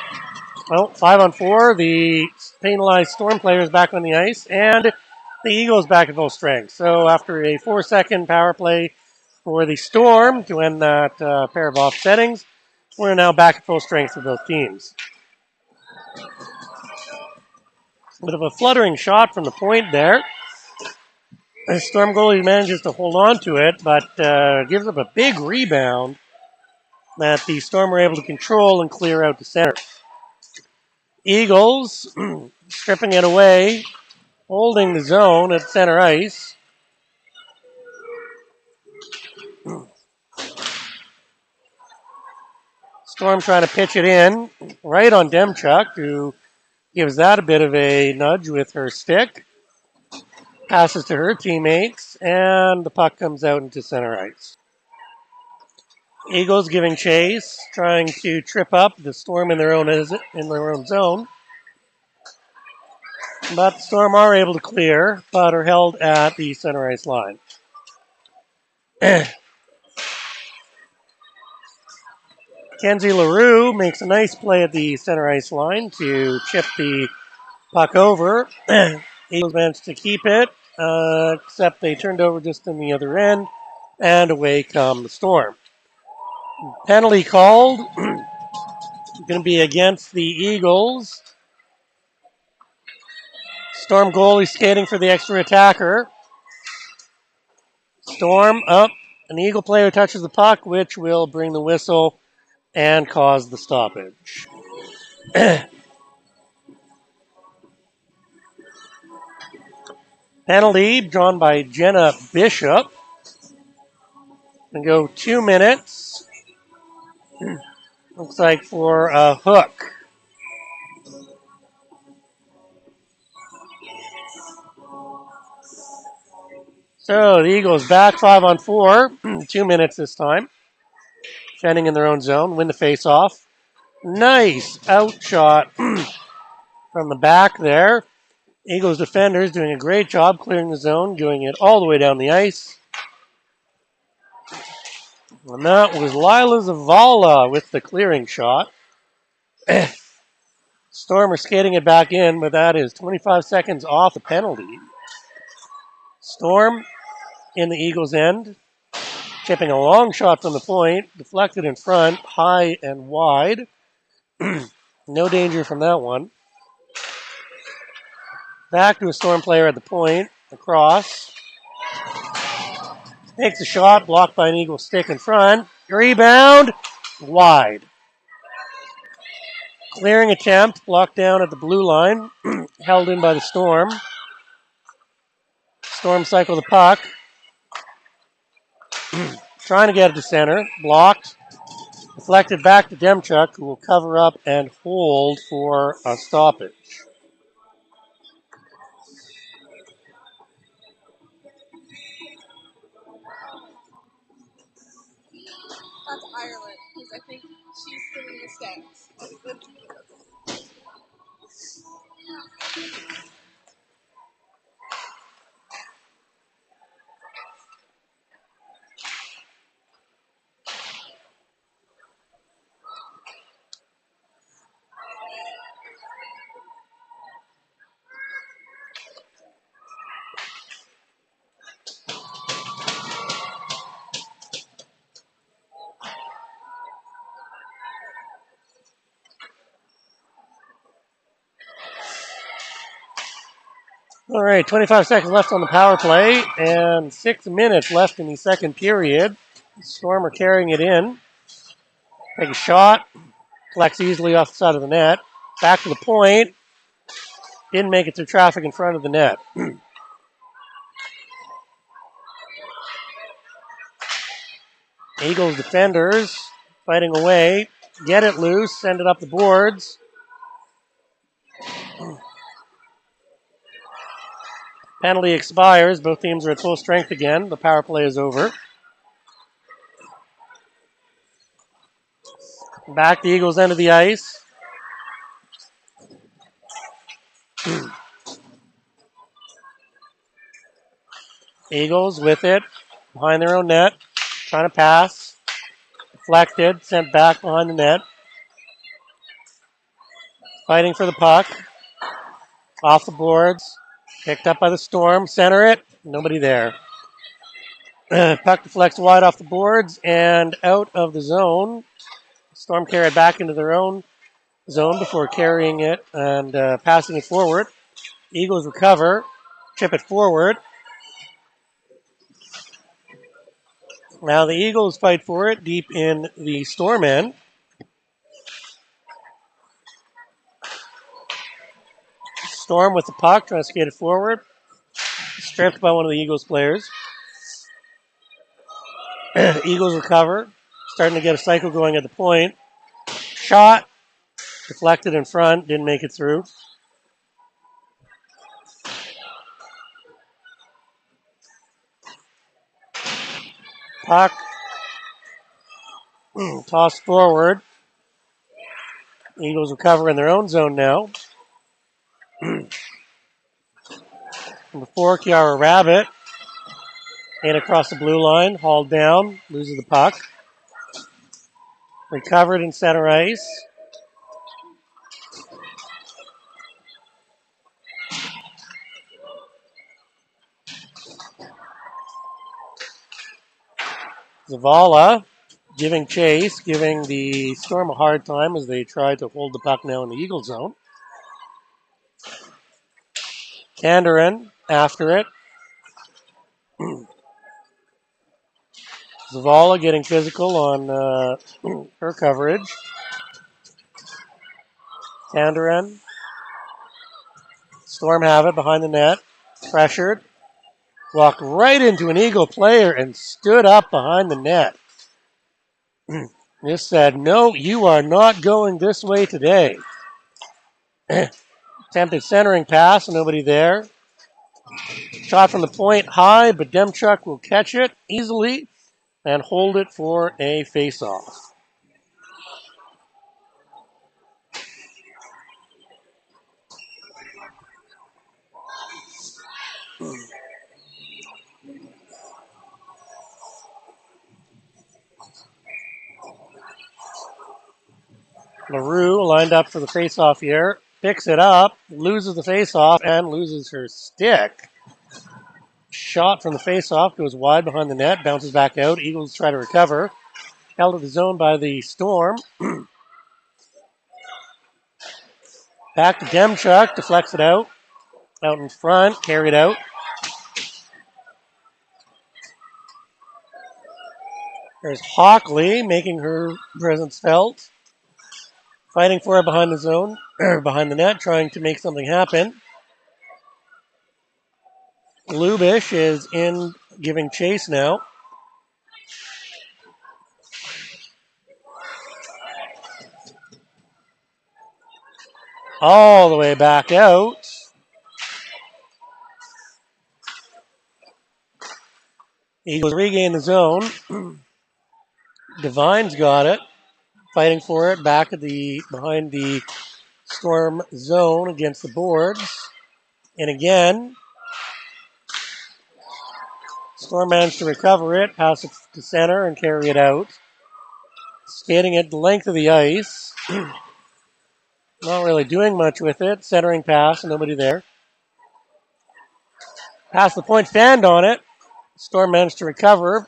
Well, 5-on-4. The penalized Storm players back on the ice, and the Eagles back at full strength. So after a 4-second power play for the Storm to end that pair of offsettings, we're now back at full strength for both teams. A bit of a fluttering shot from the point there. The Storm goalie manages to hold on to it, but gives up a big rebound that the Storm were able to control and clear out to center. Eagles stripping it away, holding the zone at center ice. Storm trying to pitch it in right on Demchuk, who gives that a bit of a nudge with her stick. Passes to her teammates, and the puck comes out into center ice. Eagles giving chase, trying to trip up the Storm in their own zone. But the Storm are able to clear, but are held at the center ice line. Kenzie LaRue makes a nice play at the center ice line to chip the puck over. Eagles managed to keep it, except they turned over just in the other end, and away come the Storm. Penalty called. Going to be against the Eagles. Storm goalie skating for the extra attacker. Storm up. An Eagle player touches the puck, which will bring the whistle and cause the stoppage. Penalty drawn by Jenna Bishop. And go 2 minutes. Looks like for a hook. So the Eagles back 5-on-4. 2 minutes this time. Defending in their own zone. Win the face-off. Nice out shot from the back there. Eagles defenders doing a great job clearing the zone, doing it all the way down the ice. And that was Lila Zavala with the clearing shot. Storm are skating it back in, but that is 25 seconds off the penalty. Storm in the Eagles' end, chipping a long shot from the point, deflected in front, high and wide. No danger from that one. Back to a Storm player at the point, across. Takes a shot, blocked by an Eagle stick in front. Rebound, wide. Clearing attempt, blocked down at the blue line, held in by the Storm. Storm cycle the puck. Trying to get it to center, blocked. Deflected back to Demchuk, who will cover up and hold for a stoppage. That's Ireland, because I think she's sitting in the stands. All right, 25 seconds left on the power play and 6 minutes left in the second period. Storm are carrying it in. Take a shot. Collects easily off the side of the net. Back to the point. Didn't make it through traffic in front of the net. Eagles defenders fighting away. Get it loose. Send it up the boards. Penalty expires. Both teams are at full strength again. The power play is over. Back the Eagles' end of the ice. Eagles with it. Behind their own net. Trying to pass. Deflected. Sent back behind the net. Fighting for the puck. Off the boards. Picked up by the Storm. Center it. Nobody there. Puck deflects wide off the boards and out of the zone. Storm carried back into their own zone before carrying it and passing it forward. Eagles recover. Chip it forward. Now the Eagles fight for it deep in the Storm end. Storm with the puck, trying to skate it forward. Stripped by one of the Eagles players. Eagles recover. Starting to get a cycle going at the point. Shot. Deflected in front. Didn't make it through. Puck. Tossed forward. Eagles recover in their own zone now. Number 4, Kiara Rabbit. In across the blue line. Hauled down. Loses the puck. Recovered in center ice. Zavala giving chase, giving the Storm a hard time as they try to hold the puck now in the Eagle zone. Kandarin after it. Zavala getting physical on her coverage. Kandarin. Storm have it behind the net. Pressured. Walked right into an Eagle player and stood up behind the net. Just said, no, you are not going this way today. Attempted centering pass, nobody there. Shot from the point high, but Demchuk will catch it easily and hold it for a face-off. LaRue lined up for the face-off here. Picks it up, loses the face-off, and loses her stick. Shot from the face-off, goes wide behind the net, bounces back out. Eagles try to recover. Held at the zone by the Storm. Back to Demchuk, deflects it out. Out in front, carried out. There's Hockley making her presence felt. Fighting for it behind the zone, or behind the net, trying to make something happen. Lubish is in giving chase now. All the way back out. Eagles regain the zone. Divine's got it. Fighting for it back at the behind the Storm zone against the boards. And again, Storm managed to recover it, pass it to center, and carry it out. Skating it the length of the ice. Not really doing much with it. Centering pass, nobody there. Pass the point, fanned on it. Storm managed to recover,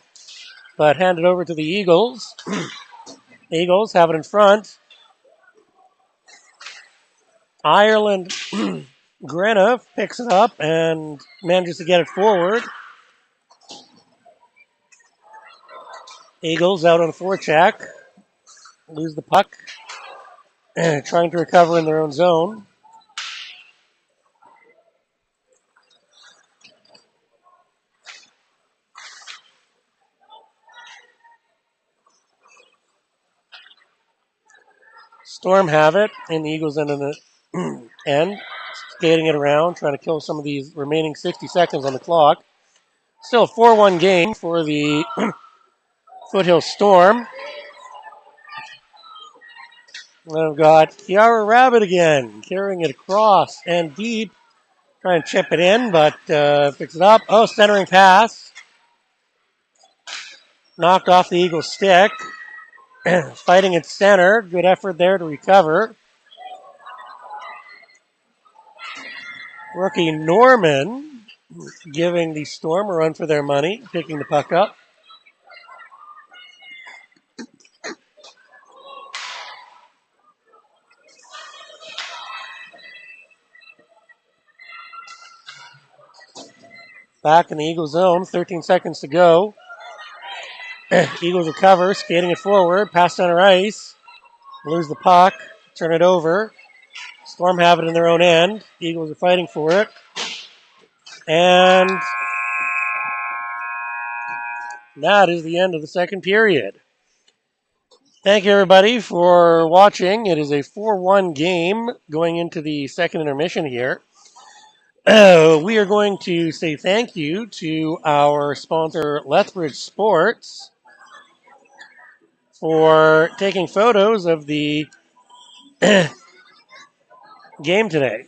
but handed over to the Eagles. Eagles have it in front. Ireland Greniff picks it up and manages to get it forward. Eagles out on the forecheck. Lose the puck. Trying to recover in their own zone. Storm have it in the Eagles' end of the end. Skating it around, trying to kill some of these remaining 60 seconds on the clock. Still a 4-1 game for the Foothills Storm. I've got Kiara Rabbit again, carrying it across and deep. Trying to chip it in, but picks it up. Oh, centering pass. Knocked off the Eagles' stick. Fighting at center. Good effort there to recover. Rookie Norman giving the Storm a run for their money, picking the puck up. Back in the Eagles' zone, 13 seconds to go. Eagles recover, skating it forward, pass center ice. Lose the puck, turn it over. Storm have it in their own end. Eagles are fighting for it. And that is the end of the second period. Thank you, everybody, for watching. It is a 4-1 game going into the second intermission here. We are going to say thank you to our sponsor, Lethbridge Sports, for taking photos of the game today.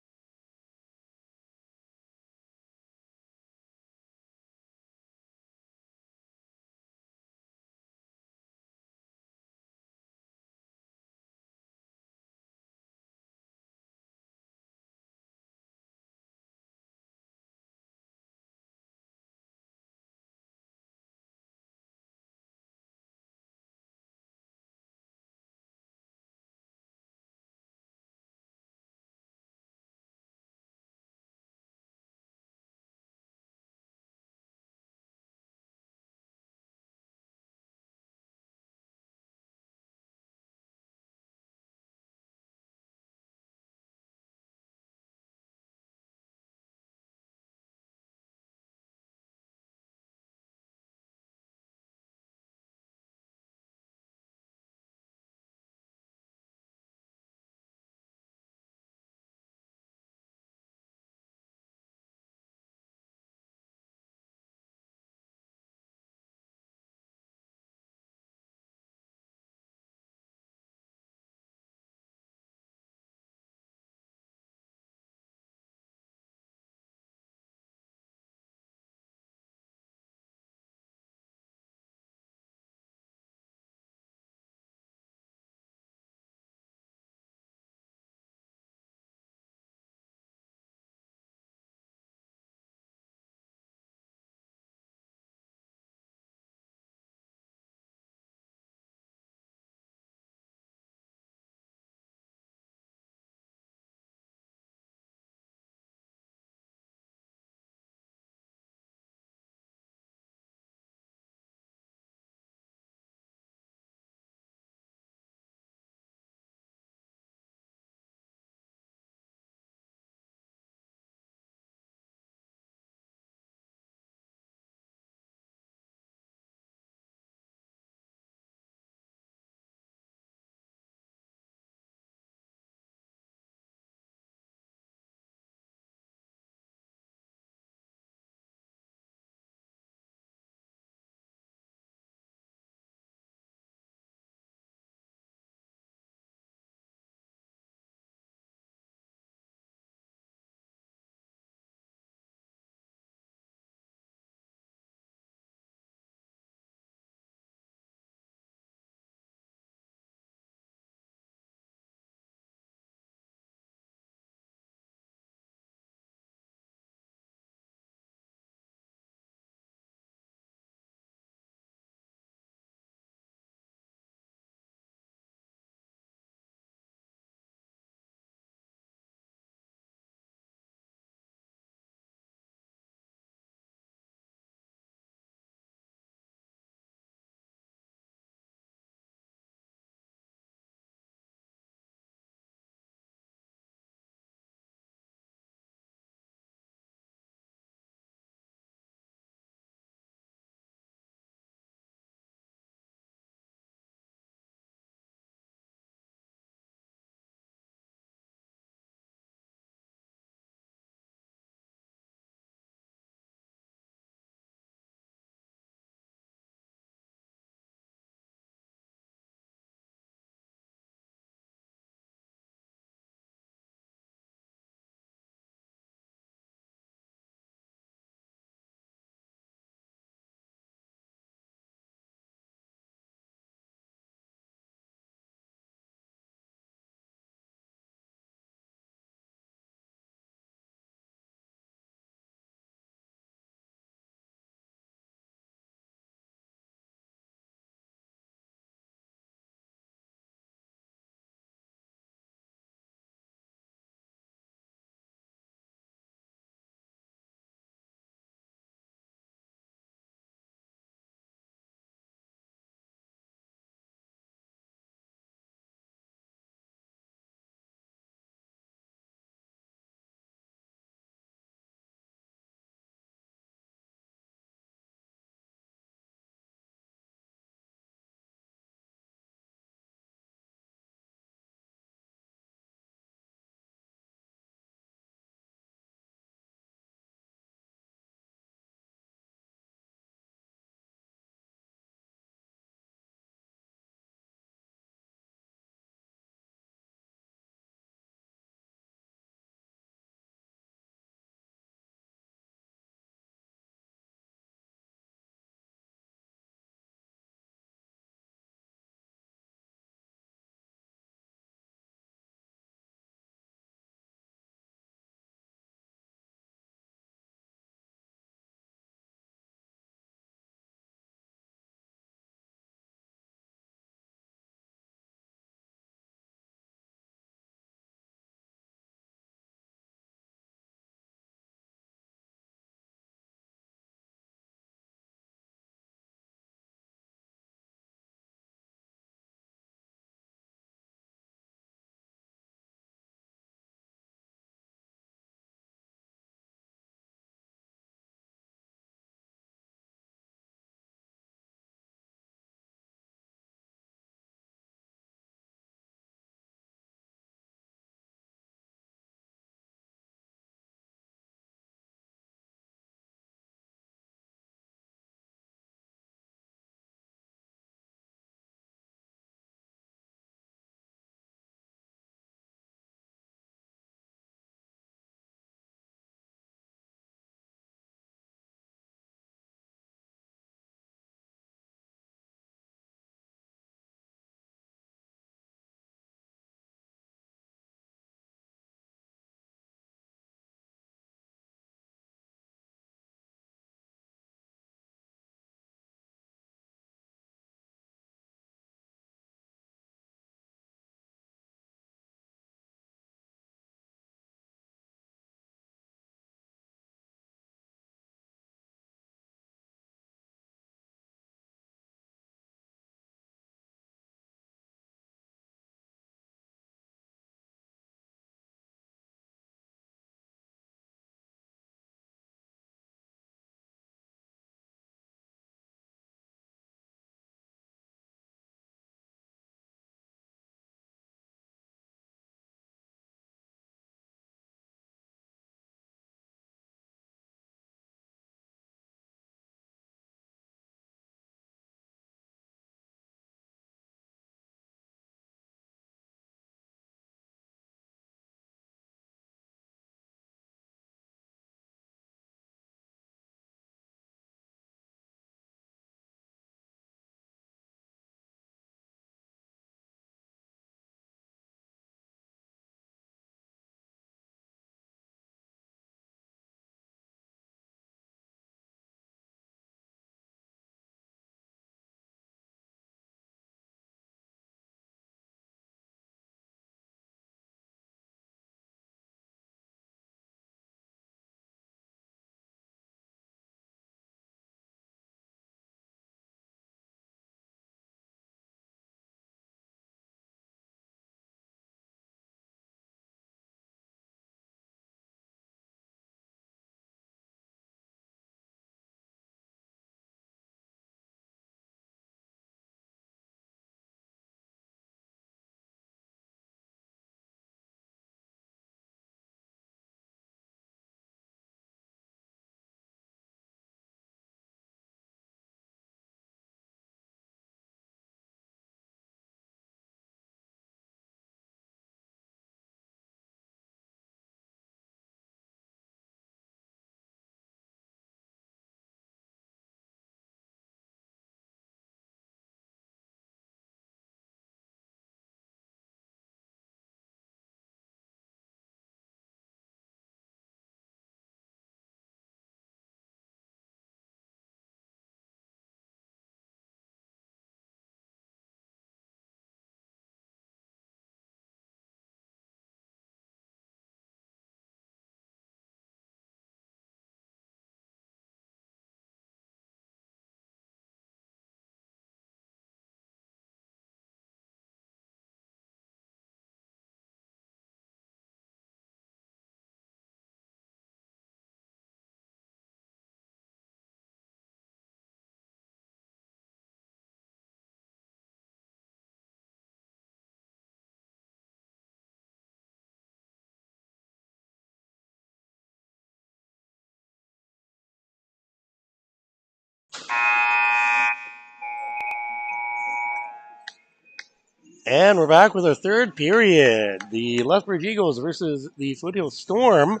And we're back with our third period. The Lethbridge Eagles versus the Foothills Storm.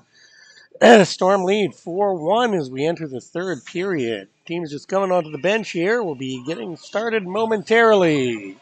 Storm lead 4-1 as we enter the third period. Team's just coming onto the bench here. We'll be getting started momentarily.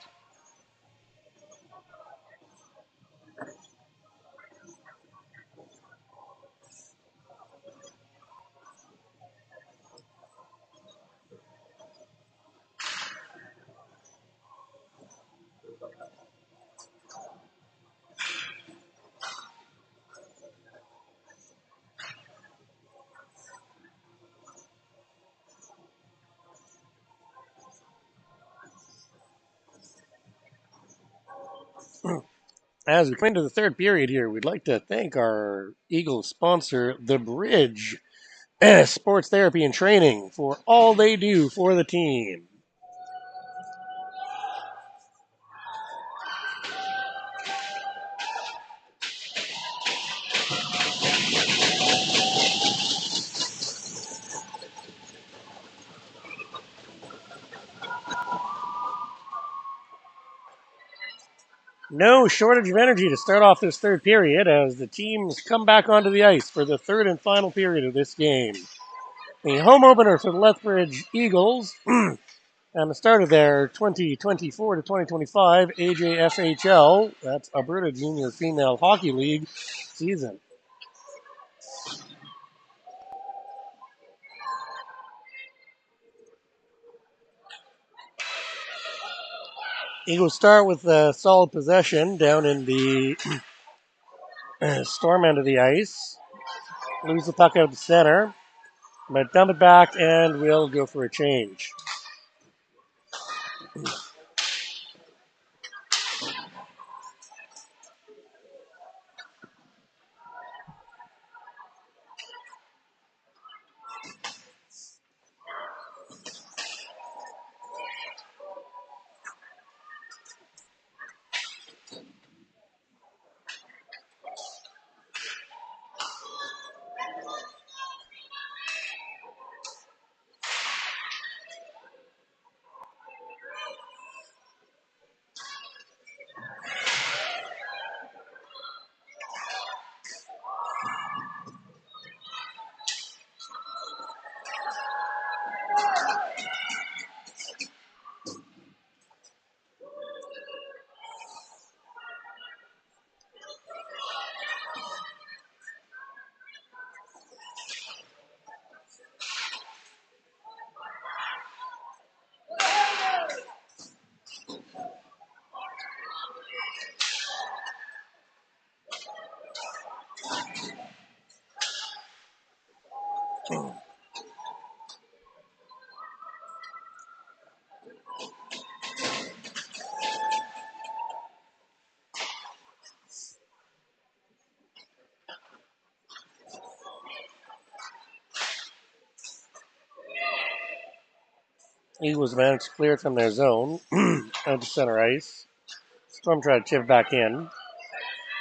As we come into the third period here, we'd like to thank our Eagles sponsor, The Bridge Sports Therapy and Training, for all they do for the team. No shortage of energy to start off this third period as the teams come back onto the ice for the third and final period of this game. The home opener for the Lethbridge Eagles and the start of their 2024 to 2025 AJFHL, that's Alberta Junior Female Hockey League season. Eagles start with a solid possession down in the Storm end of the ice. Lose the puck out to center, but dump it back and we'll go for a change. Eagles managed to clear it from their zone out to center ice. Storm tried to chip back in.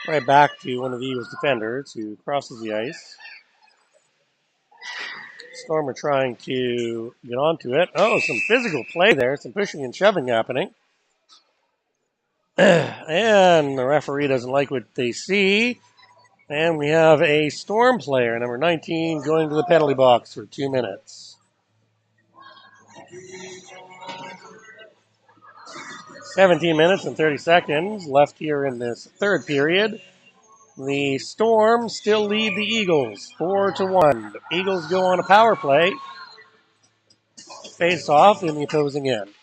Right back to one of the Eagles defenders who crosses the ice. Storm are trying to get onto it. Oh, some physical play there. Some pushing and shoving happening. And the referee doesn't like what they see. And we have a Storm player, number 19, going to the penalty box for 2 minutes. 17 minutes and 30 seconds left here in this third period. The Storm still lead the Eagles 4-1. The Eagles go on a power play. Face off in the opposing end.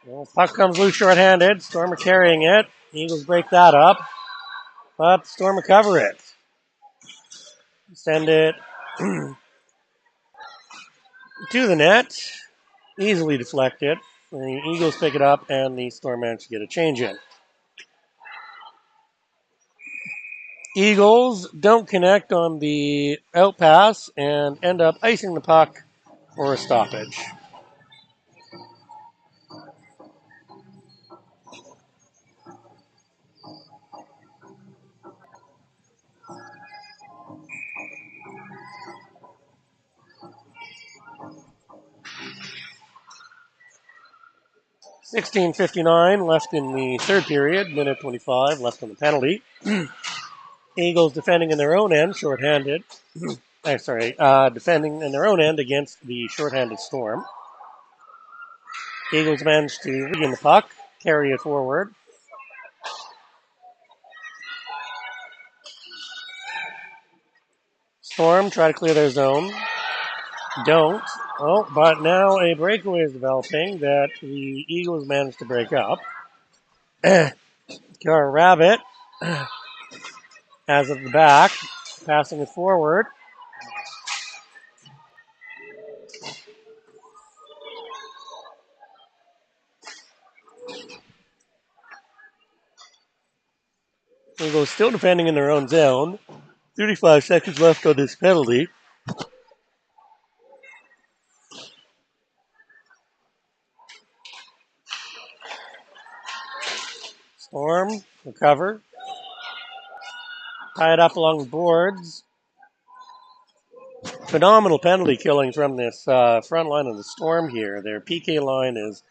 Well, puck comes loose shorthanded. Storm are carrying it. Eagles break that up. But Storm recover it. Send it to the net. Easily deflected. The Eagles pick it up and the Storm manage to get a change in. Eagles don't connect on the out pass and end up icing the puck for a stoppage. 16:59 left in the third period, minute 25 left on the penalty. Eagles defending in their own end, shorthanded. Defending in their own end against the shorthanded Storm. Eagles managed to regain the puck, carry it forward. Storm try to clear their zone. Don't. Oh, but now a breakaway is developing that the Eagles managed to break up. Kara Rabbit has it at the back, passing it forward. Eagles still defending in their own zone. 35 seconds left on this penalty. Storm, recover. Tie it up along the boards. Phenomenal penalty killing from this front line of the Storm here. Their PK line is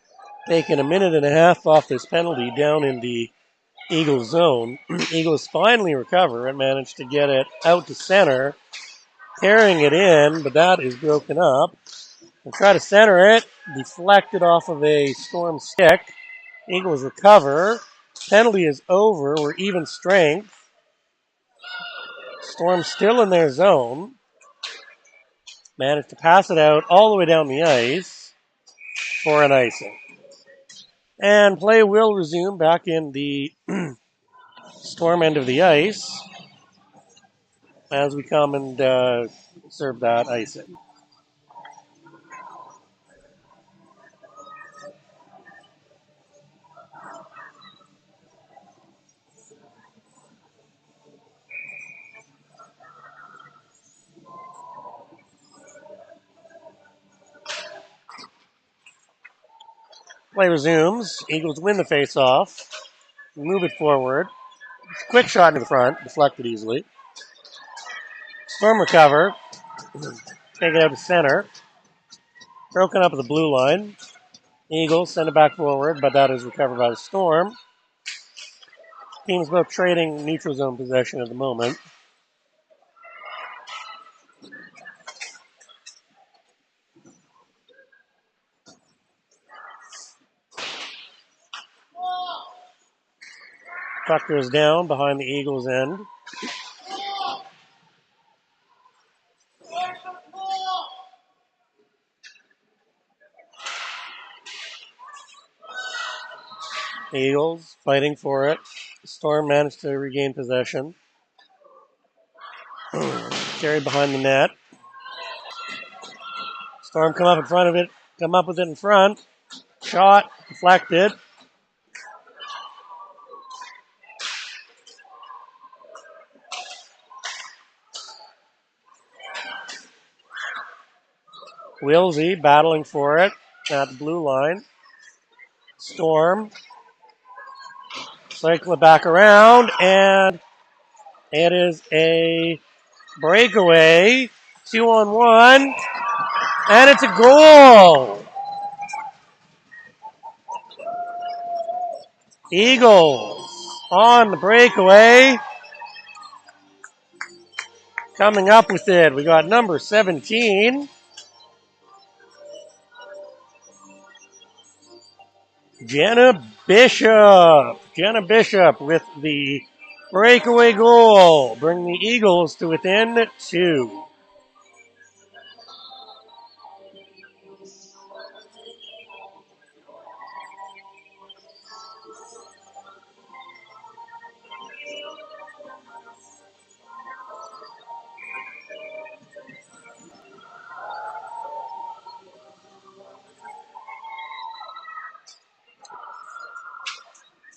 taking a minute and a half off this penalty down in the Eagles zone. Eagles finally recover and manage to get it out to center, carrying it in, but that is broken up. They'll try to center it, deflected off of a Storm stick. Eagles recover. Penalty is over. We're even strength. Storm still in their zone. Managed to pass it out all the way down the ice for an icing. And play will resume back in the Storm end of the ice as we come and serve that icing. Play resumes. Eagles win the face-off. Move it forward. Quick shot into the front. Deflected easily. Storm recover. Take it out to center. Broken up at the blue line. Eagles send it back forward, but that is recovered by the Storm. Teams both trading neutral zone possession at the moment. Puck goes down behind the Eagles' end. Eagles fighting for it. Storm managed to regain possession. Carried behind the net. Storm come up in front of it. Come up with it in front. Shot. Deflected. Wilsey battling for it at the blue line. Storm. Cycle it back around, and it is a breakaway. 2-on-1. And it's a goal. Eagles on the breakaway. Coming up with it, we got number 17. Jenna Bishop. Jenna Bishop with the breakaway goal. Bring the Eagles to within 2.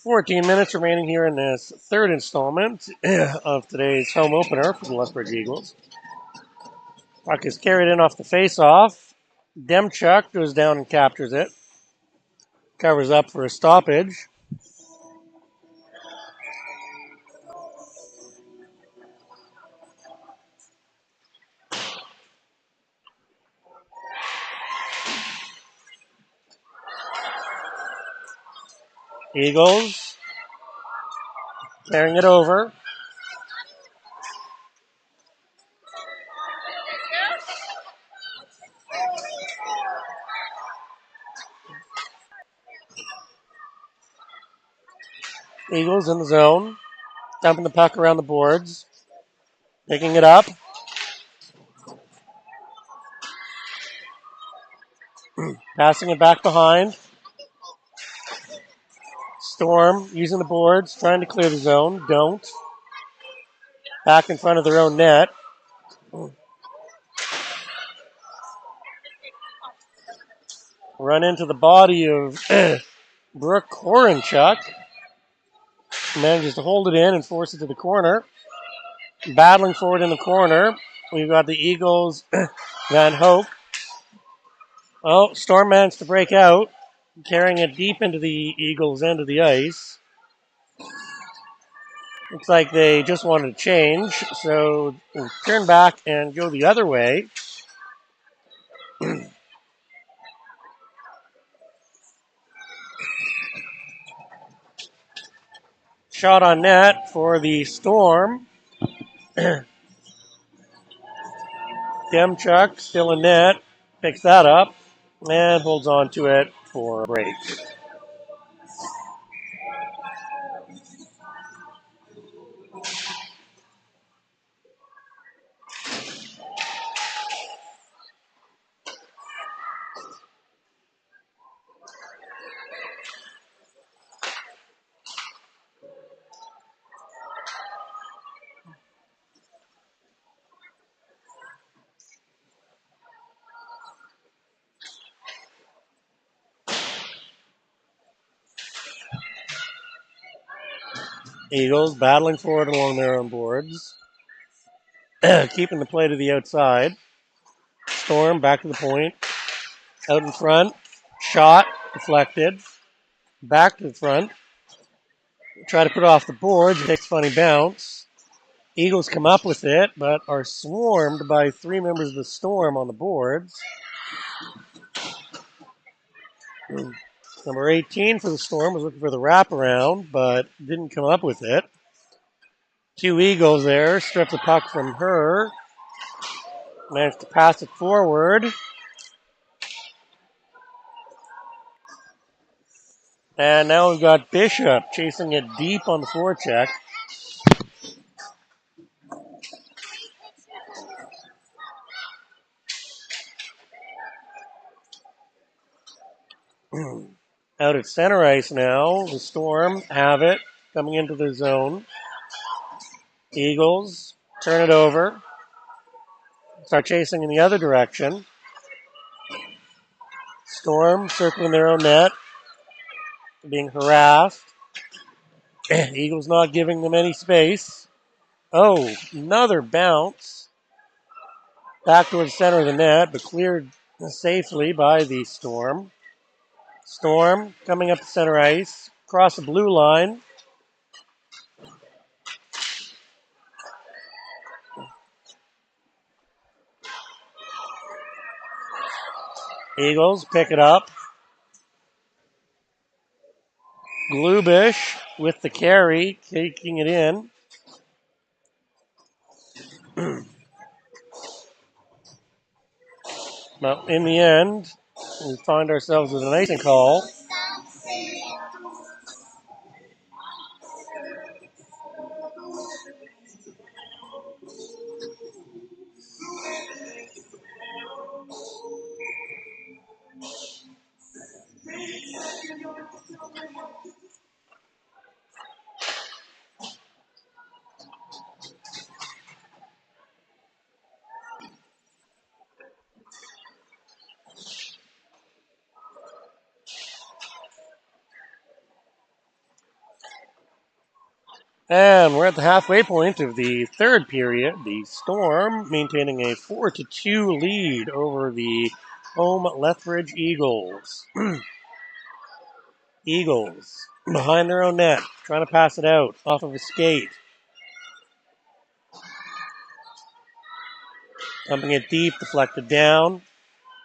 Fourteen minutes remaining here in this third installment of today's home opener for the Lethbridge Eagles. Puck is carried in off the face-off. Demchuk goes down and captures it. Covers up for a stoppage. Eagles carrying it over. Eagles in the zone. Dumping the puck around the boards. Picking it up. Passing it back behind. Storm using the boards, trying to clear the zone. Don't. Back in front of their own net. Run into the body of Brooke Korenchuk. Manages to hold it in and force it to the corner. Battling for it in the corner. We've got the Eagles, Van Hoek. Oh, Storm managed to break out, carrying it deep into the Eagles' end of the ice. Looks like they just wanted to change, so we'll turn back and go the other way. Shot on net for the Storm. Demchuk still in net, picks that up, and holds on to it for a break. Eagles battling for it along their own boards. Keeping the play to the outside. Storm back to the point. Out in front. Shot. Deflected. Back to the front. Try to put it off the boards. It takes a funny bounce. Eagles come up with it, but are swarmed by three members of the Storm on the boards. Number 18 for the Storm was looking for the wraparound, but didn't come up with it. Two Eagles there. Stripped the puck from her. Managed to pass it forward. And now we've got Bishop chasing it deep on the forecheck. Out at center ice now. The Storm have it coming into the zone. Eagles turn it over. Start chasing in the other direction. Storm circling their own net. Being harassed. Eagles not giving them any space. Oh, another bounce. Back towards the center of the net, but cleared safely by the Storm. Storm coming up the center ice. Across the blue line. Eagles pick it up. Glubish with the carry, taking it in. Well, in the end, we find ourselves with an icing call. And we're at the halfway point of the third period. The Storm maintaining a 4-2 lead over the home Lethbridge Eagles. Eagles behind their own net, trying to pass it out off of a skate. Dumping it deep, deflected down.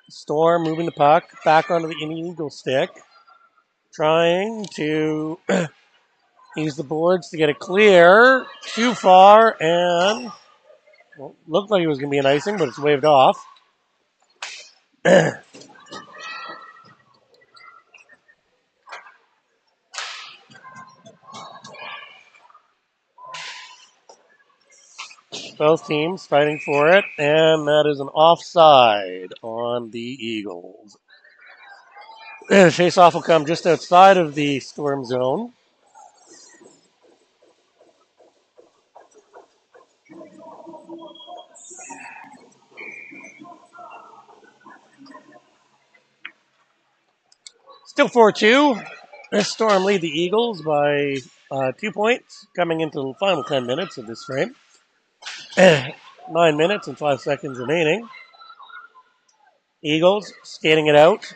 Storm moving the puck back onto the Eagle stick. trying to use the boards to get it clear. Too far, and well, looked like it was going to be an icing, but it's waved off. Both teams fighting for it, and that is an offside on the Eagles. Face-off will come just outside of the Storm zone. Still 4-2. This Storm lead the Eagles by 2 points coming into the final 10 minutes of this frame. 9 minutes and 5 seconds remaining. Eagles skating it out.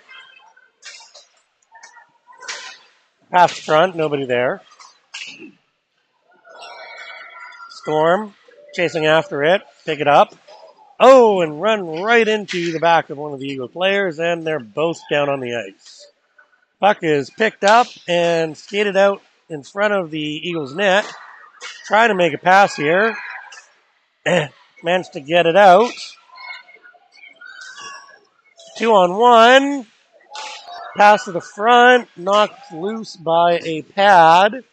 Past front, nobody there. Storm chasing after it, pick it up. Oh, and run right into the back of one of the Eagle players, and they're both down on the ice. Puck is picked up and skated out in front of the Eagles' net. Trying to make a pass here. Managed to get it out. 2-on-1. Pass to the front. Knocked loose by a pad.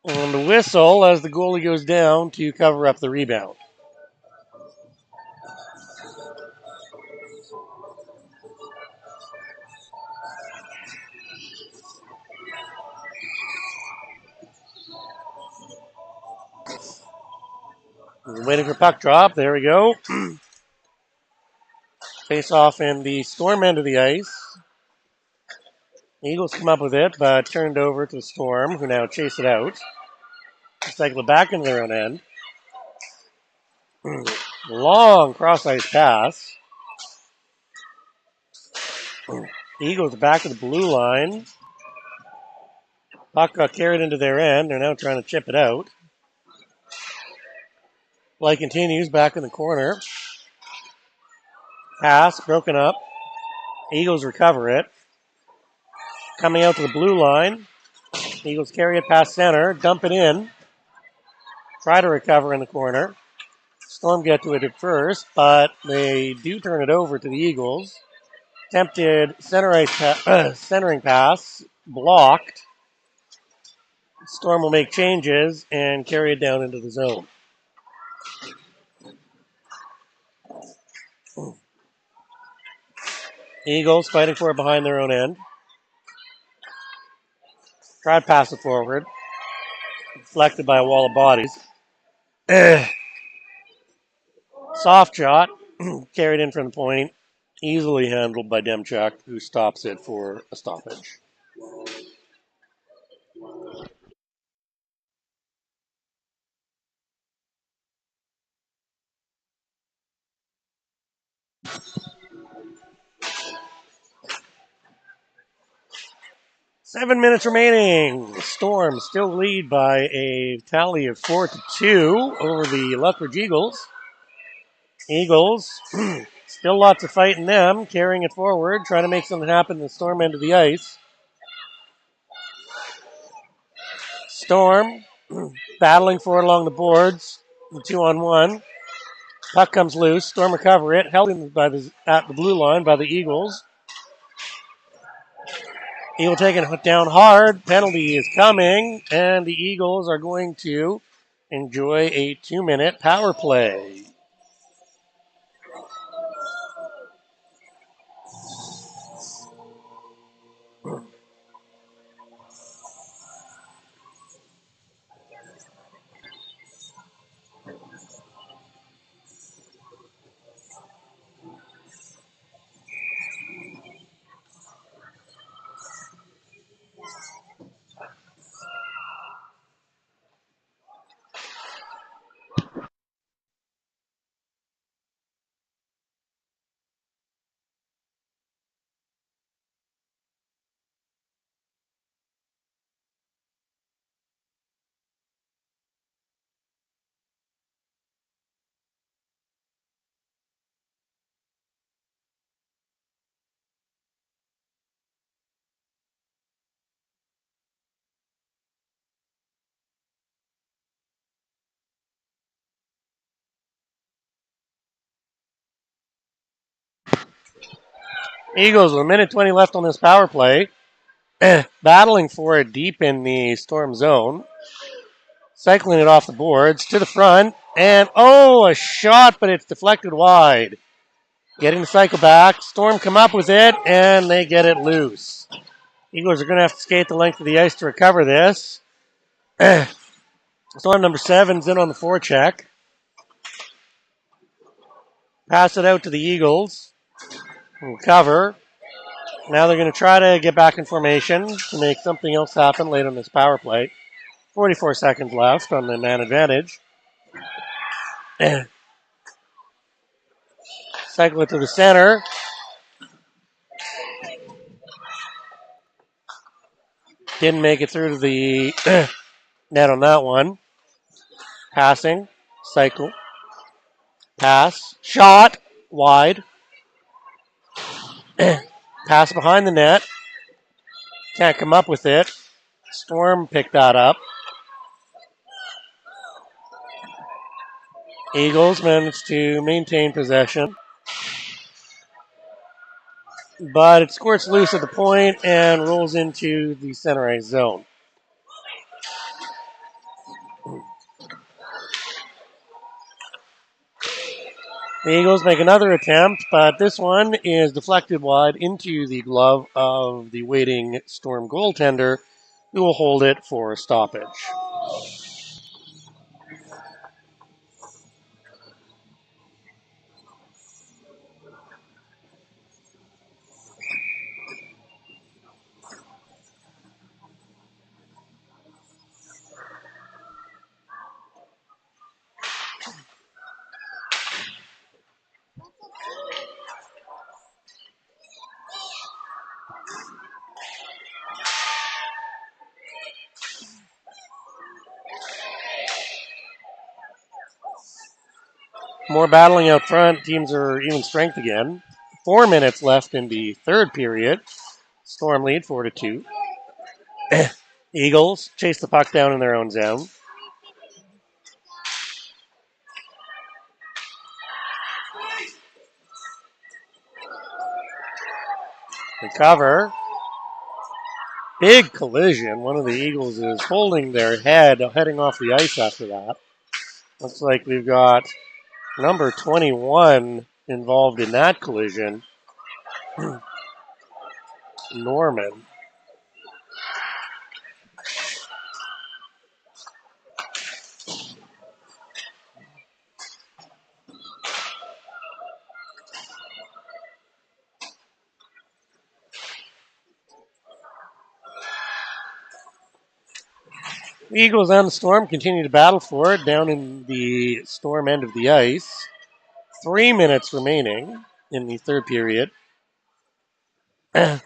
And the whistle as the goalie goes down to cover up the rebound. Waiting for puck drop. There we go. Face off in the Storm end of the ice. Eagles come up with it, but turned over to the Storm, who now chase it out. Cycle it back into their own end. Long cross-ice pass. Eagles back to the blue line. Puck got carried into their end. They're now trying to chip it out. Play continues back in the corner. Pass broken up. Eagles recover it. Coming out to the blue line. Eagles carry it past center. Dump it in. Try to recover in the corner. Storm get to it at first, but they do turn it over to the Eagles. Attempted centering pass. Blocked. Storm will make changes and carry it down into the zone. Eagles fighting for it behind their own end. Try to pass it forward. Deflected by a wall of bodies. Soft shot. Carried in from the point. Easily handled by Demchuk, who stops it for a stoppage. Seven minutes remaining. Storm still lead by a tally of 4-2 over the Lethbridge Eagles. Eagles, still lots of fight in them, carrying it forward, trying to make something happen in the Storm end of the ice. Storm battling for it along the boards, 2-on-1. Puck comes loose. Storm recover it, held in at the blue line by the Eagles. Eagle taking it down hard. Penalty is coming, and the Eagles are going to enjoy a 2-minute power play. Eagles with a minute 20 left on this power play. Battling for it deep in the Storm zone. Cycling it off the boards to the front. And, a shot, but it's deflected wide. Getting the cycle back. Storm come up with it, and they get it loose. Eagles are going to have to skate the length of the ice to recover this. Storm number 7's in on the forecheck. Pass it out to the Eagles. Recover. Now they're going to try to get back in formation to make something else happen late on this power play. 44 seconds left on the man advantage. Cycle it to the center. Didn't make it through to the net on that one. Passing. Cycle. Pass. Shot. Wide. Pass behind the net. Can't come up with it. Storm picked that up. Eagles managed to maintain possession. But it squirts loose at the point and rolls into the center ice zone. The Eagles make another attempt, but this one is deflected wide into the glove of the waiting Storm goaltender, who will hold it for a stoppage. More battling out front. Teams are even strength again. 4 minutes left in the third period. Storm lead 4-2. Eagles chase the puck down in their own zone. Recover. Big collision. One of the Eagles is holding their head, heading off the ice after that. Looks like we've got number 21 involved in that collision. Norman. The Eagles and the Storm continue to battle for it down in the Storm end of the ice. 3 minutes remaining in the third period. Fighting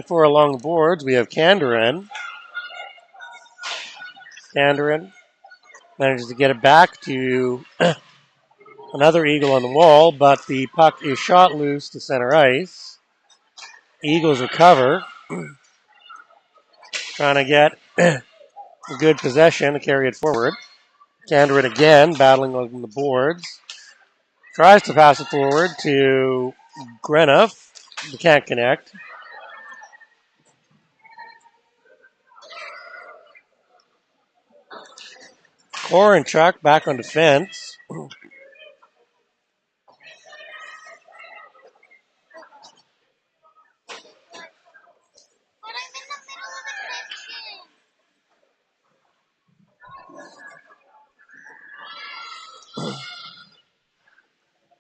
for along the boards, we have Candorin. Candorin manages to get it back to another Eagle on the wall, but the puck is shot loose to center ice. Eagles recover. Trying to get a good possession to carry it forward. Candorin again, battling on the boards. Tries to pass it forward to Greneff. He can't connect. Korenchuk back on defense.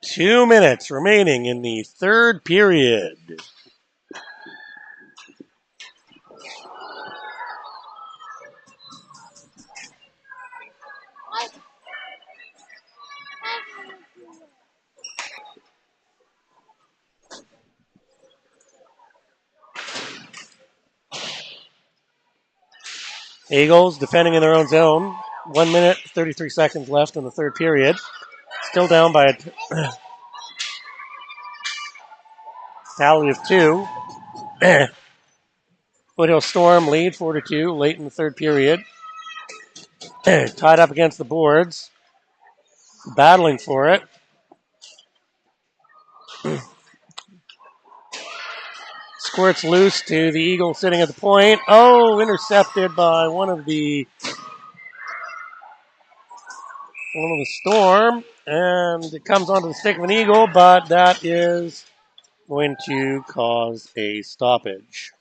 Two minutes remaining in the third period. Eagles defending in their own zone. 1 minute, 33 seconds left in the third period. Still down by a tally of 2. Foothills Storm lead 4-2 late in the third period. Tied up against the boards. battling for it. Squirts loose to the Eagle sitting at the point. Oh, intercepted by one of the Storm, and it comes onto the stick of an Eagle, but that is going to cause a stoppage.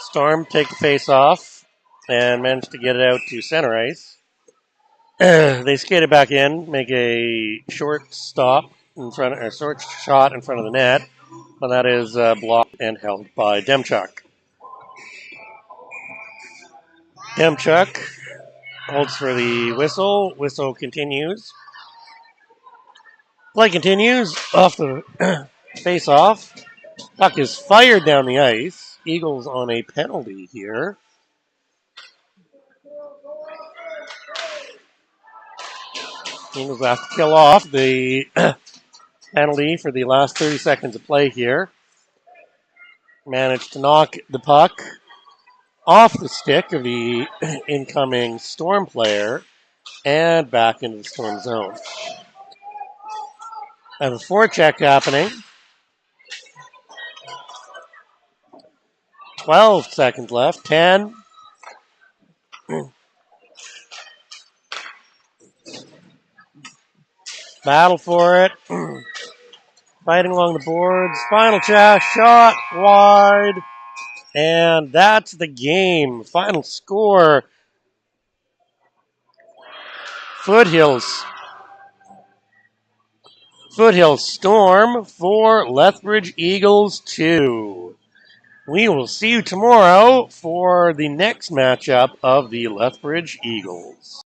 Storm take the face off and manage to get it out to center ice. They skate it back in, make a short stop in front, a short shot in front of the net, but that is blocked and held by Demchuk. Demchuk holds for the whistle. Whistle continues. Play continues off the face off. Puck is fired down the ice. Eagles on a penalty here. Eagles have to kill off the penalty for the last 30 seconds of play here. Managed to knock the puck off the stick of the incoming Storm player and back into the Storm zone. Have a forecheck happening. 12 seconds left. 10. Battle for it. Fighting along the boards. Final shot wide. And that's the game. Final score. Foothills Storm 4, Lethbridge Eagles 2. We will see you tomorrow for the next matchup of the Lethbridge Eagles.